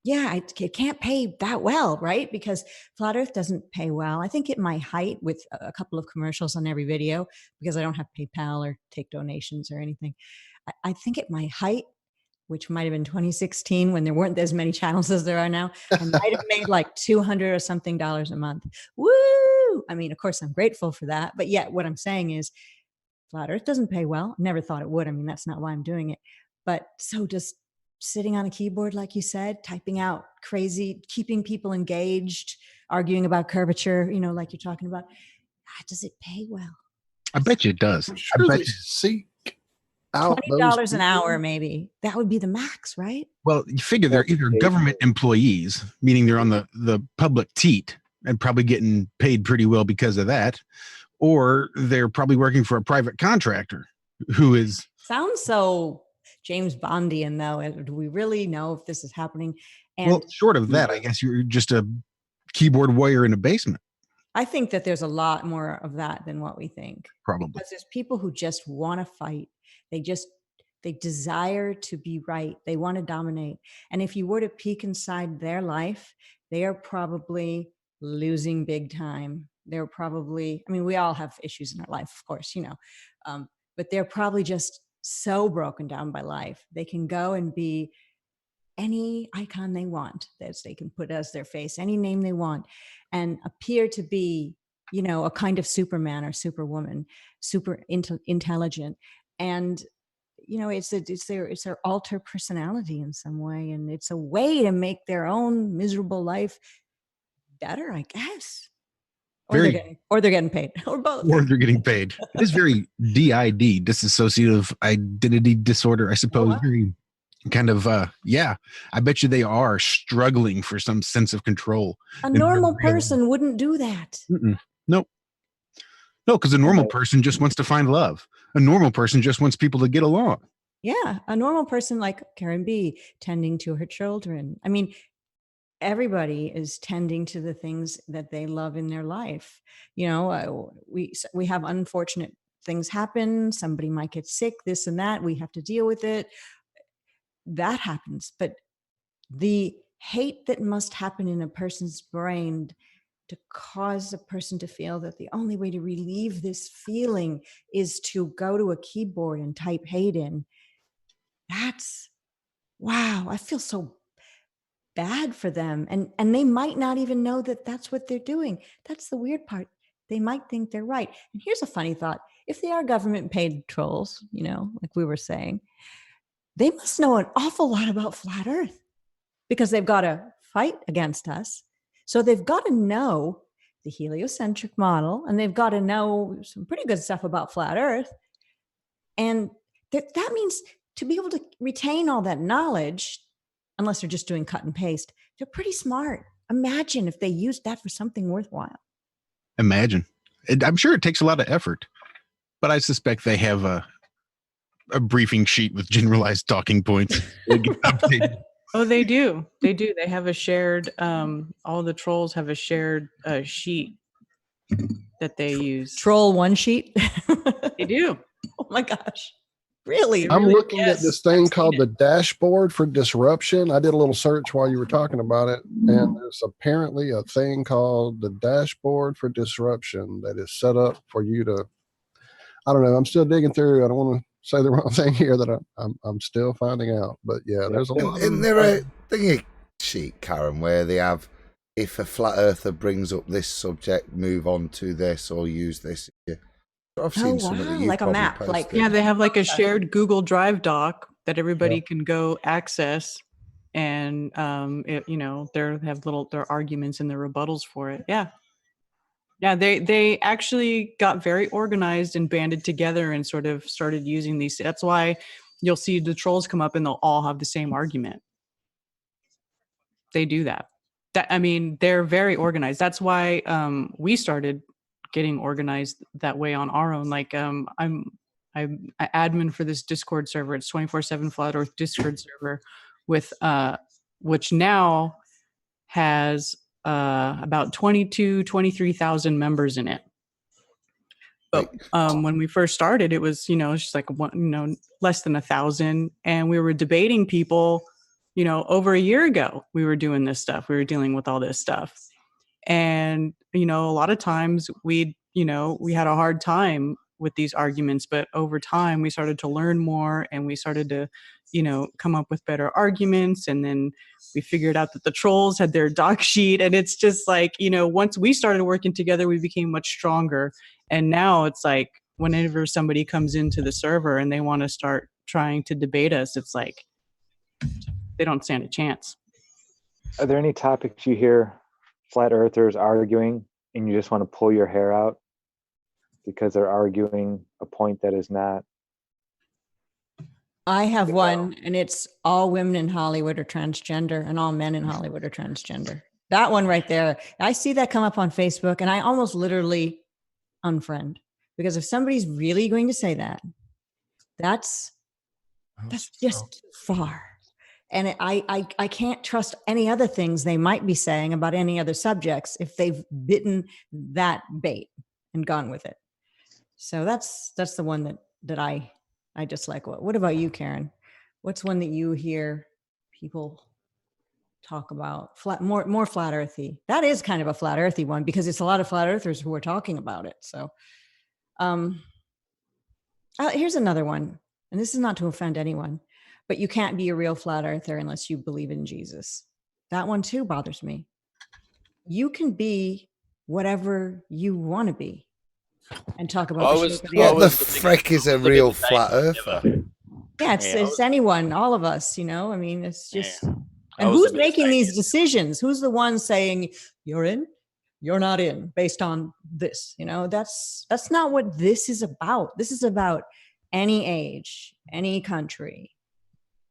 Yeah, it can't pay that well, right? Because Flat Earth doesn't pay well. I think at my height, with a couple of commercials on every video, because I don't have PayPal or take donations or anything. I think at my height, which might have been 2016 when there weren't as many channels as there are now, I might have made like $200 or something a month. Woo! I mean, of course, I'm grateful for that. But yet, what I'm saying is, Flat Earth doesn't pay well. Never thought it would. I mean, that's not why I'm doing it. But so just sitting on a keyboard, like you said, typing out crazy, keeping people engaged, arguing about curvature, like you're talking about, does it pay well? I bet you it does. Sure, they seek out $20 those an hour, maybe. That would be the max, right? Well, you figure they're either government employees, meaning they're on the public teat and probably getting paid pretty well because of that, or they're probably working for a private contractor who is. Sounds so James Bondian, though. Do we really know if this is happening? And Well, short of that, I guess you're just a keyboard warrior in a basement. I think that there's a lot more of that than what we think. Probably. Because there's people who just want to fight. They desire to be right. They want to dominate. And if you were to peek inside their life, they are probably losing big time. They're probably, we all have issues in our life, of course, but they're probably just so broken down by life. They can go and be any icon they want, that they can put as their face, any name they want, and appear to be, a kind of Superman or Superwoman, super intelligent. And, it's their alter personality in some way. And it's a way to make their own miserable life better, I guess. Or they're getting paid, or both. Or they're getting paid. It's very DID, dissociative identity disorder, I suppose. Very kind of, I bet you they are struggling for some sense of control. A normal person wouldn't do that. Nope. No, because a normal person just wants to find love. A normal person just wants people to get along. Yeah, a normal person like Karen B, tending to her children. Everybody is tending to the things that they love in their life. We have unfortunate things happen. Somebody might get sick, this and that. We have to deal with it. That happens. But the hate that must happen in a person's brain to cause a person to feel that the only way to relieve this feeling is to go to a keyboard and type hate in. That's, wow, I feel so bad for them. And they might not even know that that's what they're doing. That's the weird part. They might think they're right. And here's a funny thought. If they are government paid trolls, like we were saying, they must know an awful lot about flat Earth, because they've got to fight against us. So they've got to know the heliocentric model, and they've got to know some pretty good stuff about flat Earth. And that means to be able to retain all that knowledge, unless they're just doing cut and paste, they're pretty smart. Imagine if they used that for something worthwhile. Imagine. I'm sure it takes a lot of effort, but I suspect they have a briefing sheet with generalized talking points. Oh, they do. They do. They have a shared, all the trolls have a shared sheet that they use. Troll one sheet? They do. Oh my gosh. Really? I'm Really? looking at Yes, this thing I've seen called it. the dashboard for disruption. I did a little search while you were talking about it, and there's apparently a thing called the dashboard for disruption that is set up for you to. I don't know. I'm still digging through. I don't want to say the wrong thing here that I'm still finding out. But yeah, there's a lot. Isn't there a thingy sheet, Karen, where they have, if a flat earther brings up this subject, move on to this or use this? Yeah. I've seen some of wow, that you like a probably map, posted. like- Yeah, they have like a shared Google Drive doc that everybody can go access, and you know, they have their arguments and their rebuttals for it. Yeah, yeah, they actually got very organized and banded together and sort of started using these. That's why you'll see the trolls come up and they'll all have the same argument. They do that. I mean, they're very organized. That's why we started getting organized that way on our own. Like I'm an admin for this Discord server. It's 24/7 Flat Earth Discord server with which now has about 23,000 members in it. But when we first started, it was, you know, just like less than 1,000, and we were debating people. You know, over a year ago, we were doing this stuff. We were dealing with all this stuff. And, you know, a lot of times we had a hard time with these arguments, but over time we started to learn more and we started to, you know, come up with better arguments. And then we figured out that the trolls had their doc sheet. And it's just like, you know, once we started working together, we became much stronger. And now it's like, whenever somebody comes into the server and they want to start trying to debate us, it's like, they don't stand a chance. Are there any topics you hear flat earthers arguing and you just want to pull your hair out because they're arguing a point that is not? I have one, and it's all women in Hollywood are transgender and all men in Hollywood are transgender. That one right there. I see that come up on Facebook and I almost literally unfriend, because if somebody's really going to say that, that's just too far. And I can't trust any other things they might be saying about any other subjects if they've bitten that bait and gone with it. So that's the one that I dislike. What about you, Karen? What's one that you hear people talk about? More flat earthy. That is kind of a flat earthy one because it's a lot of flat earthers who are talking about it. So here's another one, and this is not to offend anyone. But you can't be a real flat earther unless you believe in Jesus. That one too bothers me. You can be whatever you want to be and talk about the shape of the What the earth. frick is a real flat earther? Yeah, it's anyone, all of us, you know. I mean, it's just I and was who's the making biggest these decisions? Who's the one saying you're in, you're not in based on this? You know, that's not what this is about. This is about any age, any country,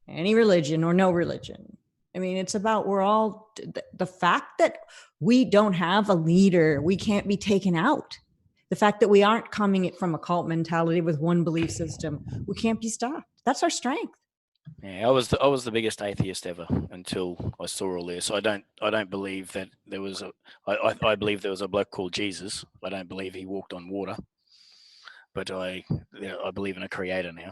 any religion or no religion. I mean, it's about we're all the fact that we don't have a leader, we can't be taken out. The fact that we aren't coming from a cult mentality with one belief system, we can't be stopped. That's our strength. Yeah, I was the biggest atheist ever until I saw all this. I don't believe that there was I believe there was a bloke called Jesus. I don't believe he walked on water, but I believe in a creator now.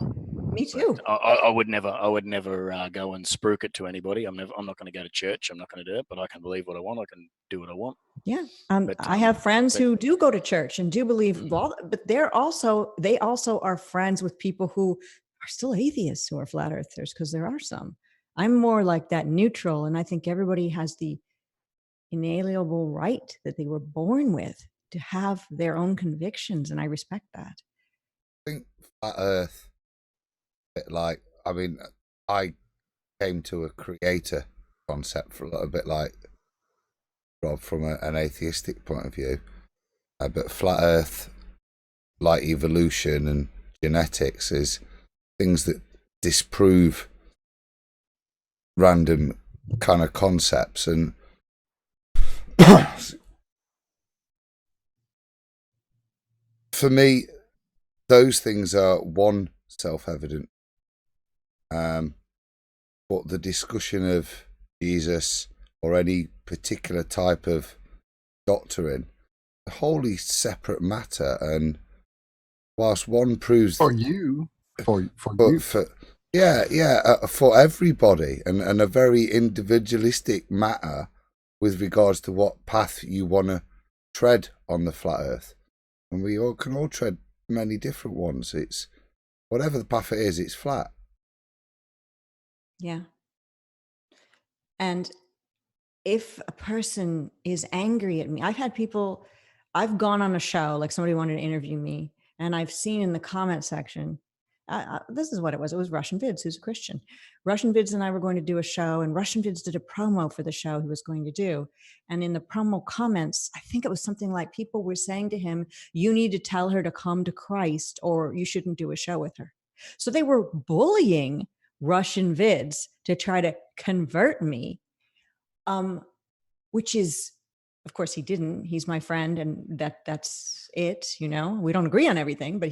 Me too. I would never go and spruik it to anybody. I'm not going to go to church. I'm not going to do it. But I can believe what I want. I can do what I want. Yeah, I have friends who do go to church and do believe. Well, but they also are friends with people who are still atheists who are flat earthers, because there are some. I'm more like that neutral, and I think everybody has the inalienable right that they were born with to have their own convictions, and I respect that. I think flat Earth. Like, I mean, I came to a creator concept for a little bit like Rob from an atheistic point of view, but flat Earth, like evolution and genetics, is things that disprove random kind of concepts. And for me, those things are one, self-evident. But the discussion of Jesus or any particular type of doctrine, a wholly separate matter. And whilst one proves for you, for you. For everybody, and a very individualistic matter with regards to what path you want to tread on the flat Earth, and we all can all tread many different ones. It's whatever the path it is, it's flat. Yeah. And if a person is angry at me, I've gone on a show, like somebody wanted to interview me, and I've seen in the comment section, this is what it was. It was Russian Vids, who's a Christian. Russian Vids and I were going to do a show, and Russian Vids did a promo for the show he was going to do. And in the promo comments, I think it was something like people were saying to him, you need to tell her to come to Christ or you shouldn't do a show with her. So they were bullying Russian Vids to try to convert me, which is, of course, he didn't. He's my friend, and that's it. You know, we don't agree on everything, but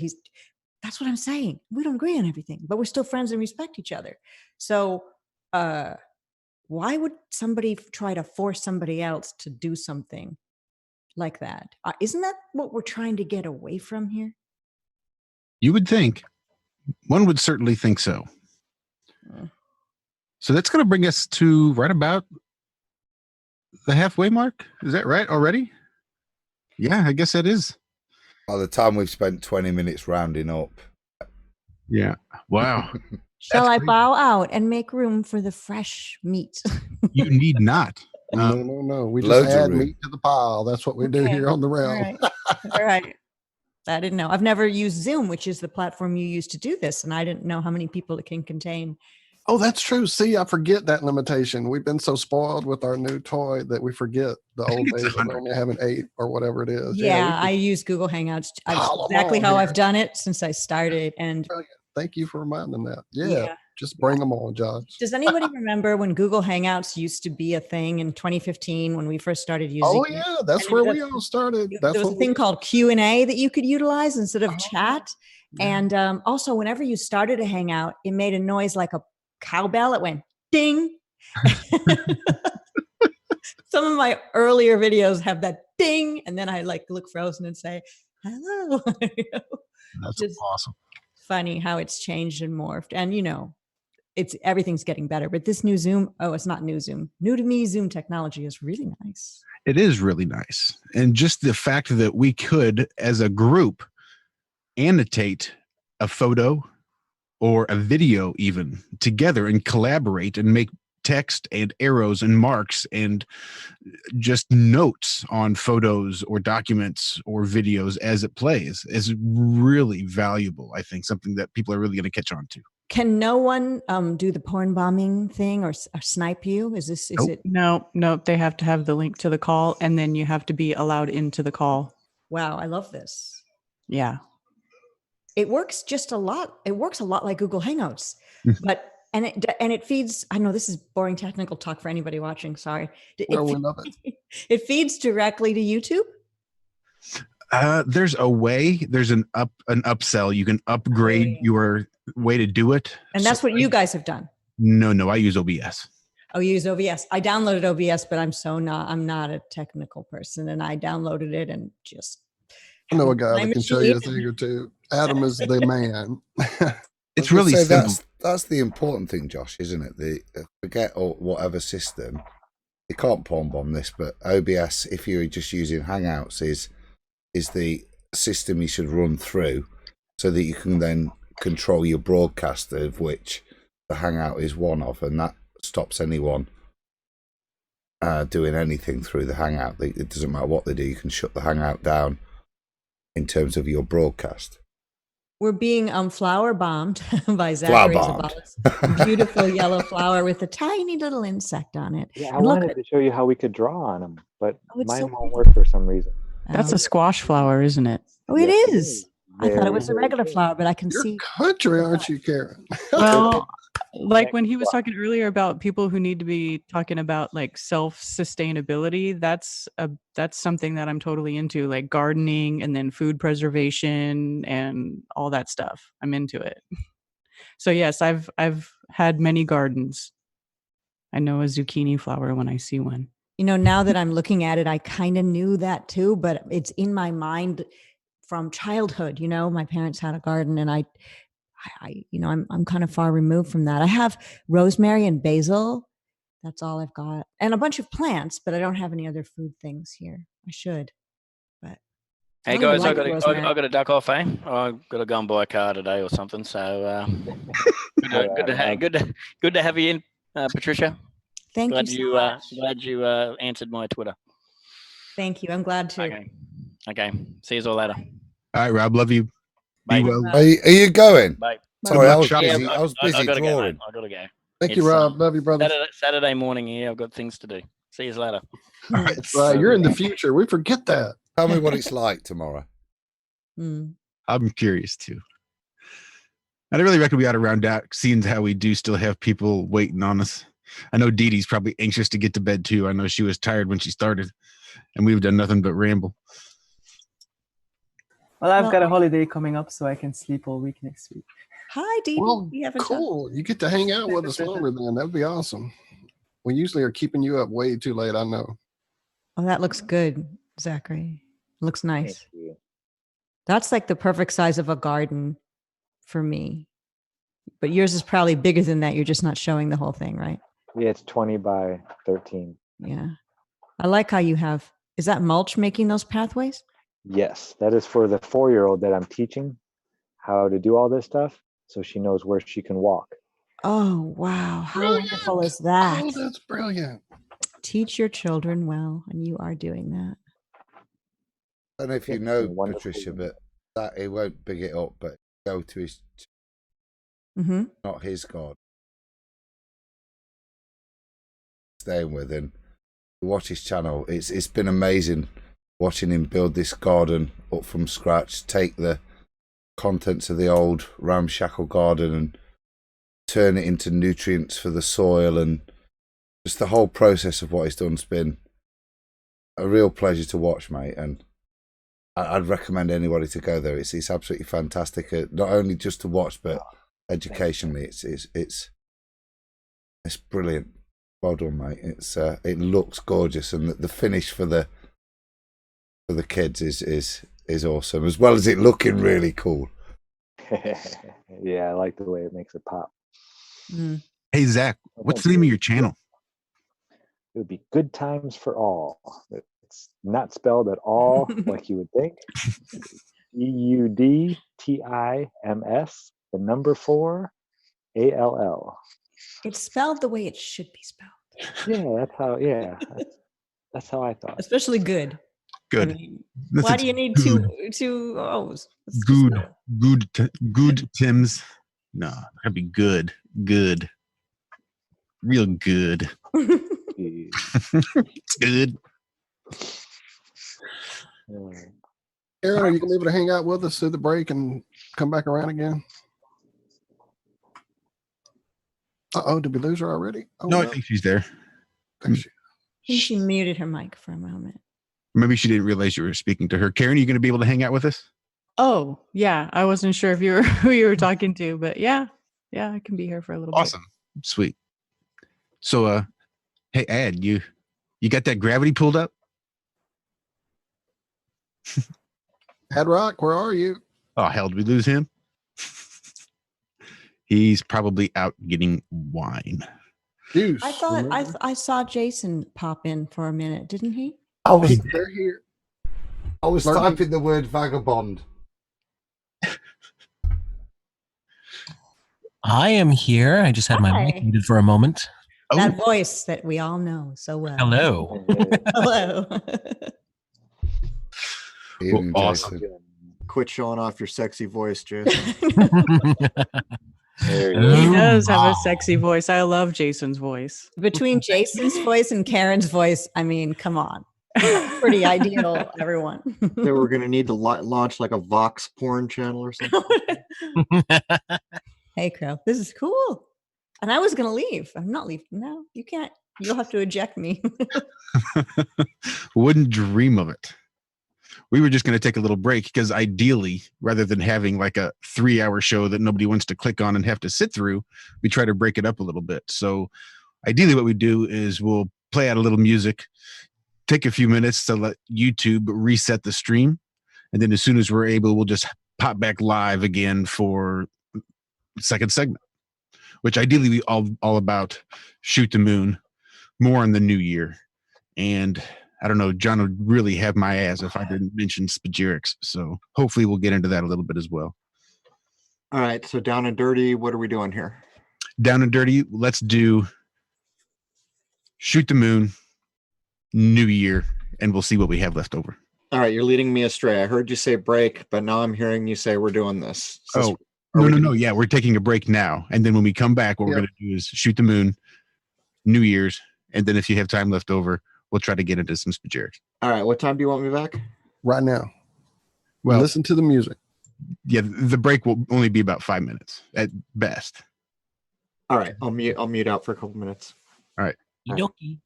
that's what I'm saying. We don't agree on everything, but we're still friends and respect each other. So why would somebody try to force somebody else to do something like that? Isn't that what we're trying to get away from here? You would think. One would certainly think so. So that's going to bring us to right about the halfway mark. Is that right already? Yeah, I guess that is. By the time we've spent 20 minutes rounding up. Yeah. Wow. Shall I bow out and make room for the fresh meat? You need not. No. We just add meat to the pile. That's what we do here on the realm. All right. I didn't know. I've never used Zoom, which is the platform you use to do this, and I didn't know how many people it can contain. Oh, that's true. See, I forget that limitation. We've been so spoiled with our new toy that we forget the old days of only having 8 or whatever it is. Yeah, I use Google Hangouts. Exactly how I've done it since I started. And thank you for reminding that. Yeah. Just bring them on, Josh. Does anybody remember when Google Hangouts used to be a thing in 2015 when we first started using it? Oh, yeah. That's where we all started. There was a thing called Q&A that you could utilize instead of chat. Yeah. And also, whenever you started a Hangout, it made a noise like a cowbell. It went ding. Some of my earlier videos have that ding. And then I look frozen and say, hello. That's just awesome. Funny how it's changed and morphed. And, everything's getting better, but this new Zoom, it's not new Zoom. New to me Zoom technology is really nice. It is really nice. And just the fact that we could, as a group, annotate a photo or a video even together and collaborate and make text and arrows and marks and just notes on photos or documents or videos as it plays is really valuable. I think something that people are really going to catch on to. Can no one do the porn bombing thing or snipe you? Is it? No, they have to have the link to the call, and then you have to be allowed into the call. Wow, I love this. Yeah. It works just a lot. It works a lot like Google Hangouts, but it feeds. I know this is boring technical talk for anybody watching. Sorry. It feeds directly to YouTube. There's a way. There's an upsell. You can upgrade your way to do it. And that's what you guys have done. No, I use OBS. Oh, you use OBS. I downloaded OBS, but I'm not a technical person, and I downloaded it and just. I know a guy that can show you a thing or two. Adam is the man. It's really simple. That's the important thing, Josh, isn't it? Forget whatever system. You can't porn bomb this, but OBS, if you're just using Hangouts, is the system you should run through so that you can then control your broadcast, of which the Hangout is one of, and that stops anyone doing anything through the Hangout. It doesn't matter what they do, you can shut the Hangout down in terms of your broadcast. We're being flower bombed by Zachary Zabalas. Beautiful yellow flower with a tiny little insect on it. Yeah, I wanted to show you how we could draw on them, but mine won't work for some reason. That's a squash flower, isn't it? Oh, it is. I thought it was a regular flower, but I can see. Country, aren't you, Karen? Well, like when he was talking earlier about people who need to be talking about like self-sustainability, that's something that I'm totally into, like gardening and then food preservation and all that stuff. I'm into it. So yes, I've had many gardens. I know a zucchini flower when I see one. Now that I'm looking at it, I kind of knew that too, but it's in my mind from childhood. My parents had a garden, and I I'm kind of far removed from that. I have rosemary and basil. That's all I've got, and a bunch of plants, but I don't have any other food things here. I should, but Hey I don't even guys, I like rosemary. got to duck off, eh? I've got to go and buy a car today or something. So good to have you in, Patricia. Thank Glad you so much. glad you answered my Twitter. Thank you. I'm glad to. Okay. See you all later. All right, Rob. Love you. Bye. Be well. Are you going? Bye. Sorry, luck I was shopping. busy. I was busy gotta drawing. Go, I gotta go. Thank you, Rob. Love you, brother. Saturday morning here. I've got things to do. See you later. All right. That's right. You're in the future. We forget that. Tell me what it's like tomorrow. I'm curious too. I really reckon we ought to round out, seeing how we do still have people waiting on us. I know Dee Dee's probably anxious to get to bed too. I know she was tired when she started, and we've done nothing but ramble. Well, I've got a holiday coming up, so I can sleep all week next week. Hi, Dee Dee. Well, cool. You get to hang out with us longer then. That'd be awesome. We usually are keeping you up way too late, I know. Oh, that looks good, Zachary. Looks nice. That's like the perfect size of a garden for me. But yours is probably bigger than that. You're just not showing the whole thing, right? Yeah, it's 20 by 13. Yeah. I like how you have, is that mulch making those pathways? Yes, that is for the 4-year-old that I'm teaching how to do all this stuff, so she knows where she can walk. Oh, wow. How wonderful is that? Oh, that's brilliant. Teach your children well, and you are doing that. I don't know if you know, Patricia, but that he won't big it up, but go to his, not his God. Staying with him, watch his channel. It's been amazing watching him build this garden up from scratch, take the contents of the old ramshackle garden and turn it into nutrients for the soil, and just the whole process of what he's done's been a real pleasure to watch, mate. And I'd recommend anybody to go there. It's absolutely fantastic, not only just to watch, but educationally, it's brilliant. Well done, mate. It looks gorgeous, and the finish for the kids is awesome, as well as it looking really cool. Yeah, I like the way it makes it pop. Hey Zach, what's the name of your channel? It would be Good Times for All. It's not spelled at all like you would think. EUDTIMS, the number 4, ALL. It's spelled the way it should be spelled. Yeah, that's how I thought. Especially good. Good. I mean, why do you need two O's? Good Tim's. No, that'd be good. Good. Real good. It's good. Aaron, are you gonna be able to hang out with us through the break and come back around again? Did we lose her already? No, I think she's there. I think she muted her mic for a moment. Maybe she didn't realize you were speaking to her. Karen, are you going to be able to hang out with us? Oh, yeah. I wasn't sure if you were who you were talking to, but yeah, I can be here for a little bit. Awesome. Sweet. So, hey, Ad, you got that gravity pulled up? Ad Rock, where are you? Oh, hell, did we lose him? He's probably out getting wine. Juice. I thought I saw Jason pop in for a minute, didn't he? I was here. I was typing the word vagabond. I am here. I just had my mic muted for a moment. That voice that we all know so well. Hello. Hello. Well, awesome. Quit showing off your sexy voice, Jason. He does have a sexy voice. I love Jason's voice. Between Jason's voice and Karen's voice, I mean, come on. Pretty ideal, everyone. They were going to need to launch like a Vox porn channel or something. Hey, Crow, this is cool. And I was going to leave. I'm not leaving now. You can't. You'll have to eject me. Wouldn't dream of it. We were just going to take a little break because ideally, rather than having like a 3-hour show that nobody wants to click on and have to sit through, we try to break it up a little bit. So ideally what we do is we'll play out a little music, take a few minutes to let YouTube reset the stream. And then as soon as we're able, we'll just pop back live again for second segment, which ideally we all about shoot the moon, more in the new year. And I don't know, John would really have my ass if I didn't mention spagyrics. So hopefully we'll get into that a little bit as well. All right. So down and dirty, what are we doing here? Down and dirty, let's do shoot the moon, new year, and we'll see what we have left over. All right. You're leading me astray. I heard you say break, but now I'm hearing you say we're doing this. So No. Yeah, we're taking a break now. And then when we come back, what we're going to do is shoot the moon, New Year's. And then if you have time left over, we'll try to get into some spagyrics. All right. What time do you want me back? Right now. Well, listen to the music. Yeah, the break will only be about 5 minutes at best. All right. I'll mute out for a couple minutes. All right. Yoki.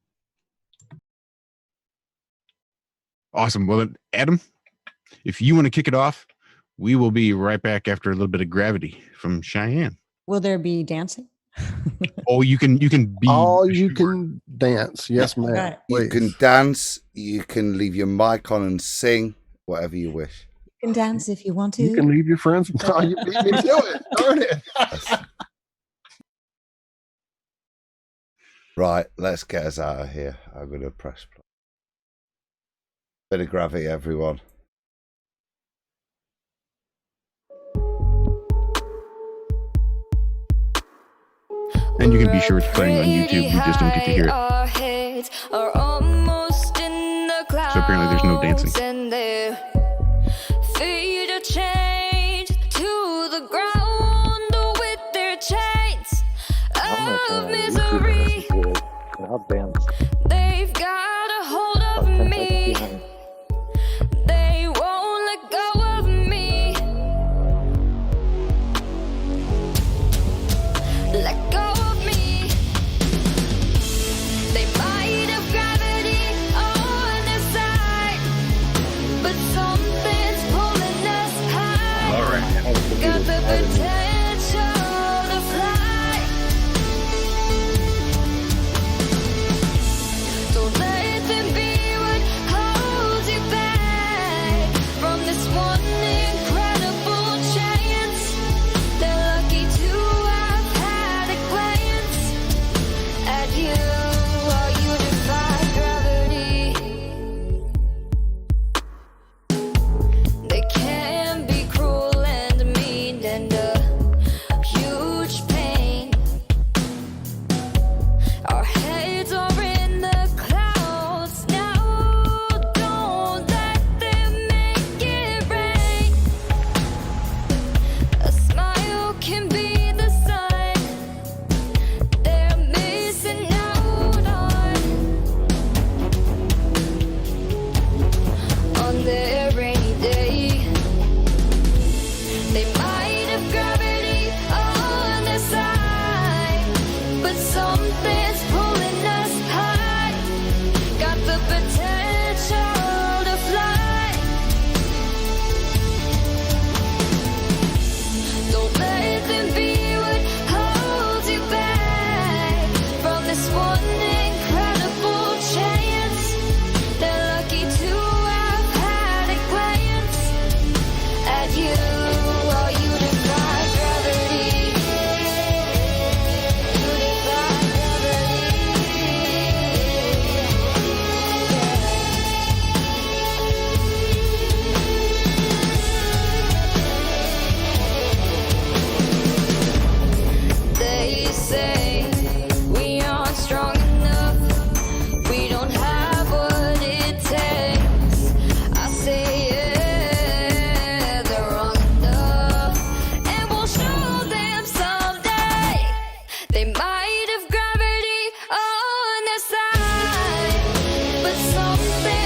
Awesome. Well, then, Adam, if you want to kick it off, we will be right back after a little bit of gravity from Cheyenne. Will there be dancing? Oh, you can be. You can dance. Yes, ma'am. Right. You can dance. You can leave your mic on and sing, whatever you wish. You can dance if you want to. You can leave your friends. Oh, you beat me to it. Darn it. Right, let's get us out of here. I'm going to press play. Bit of gravity, everyone. And you can be sure it's playing on YouTube. We just don't get to hear it. So apparently there's no dancing. Feet are chained to the ground with their chains of misery. I'll dance. They've got a hold of me. They won't let go of me. Let go of me. They might have gravity on their side, but something's pulling us high. All right. Got the potential to fly. Don't let them be what holds you back from this one incredible chance. They're lucky to have had a glance at you while you defy gravity. They can be cruel and mean and a huge pain. Our heads are in the clouds now. Don't let them make it rain. A smile can be the sun they're missing out on their rainy day. They might have gravity on their side, but something's pulling us high. Got the potential to fly. Don't let them be what holds you back from this one incredible chance. They're lucky to have had a glance at you while you defy gravity. You defy gravity. They say we aren't strong enough. We don't have what it takes. I say yeah, they're wrong enough, and we'll show them someday. They might have gravity on their side, but something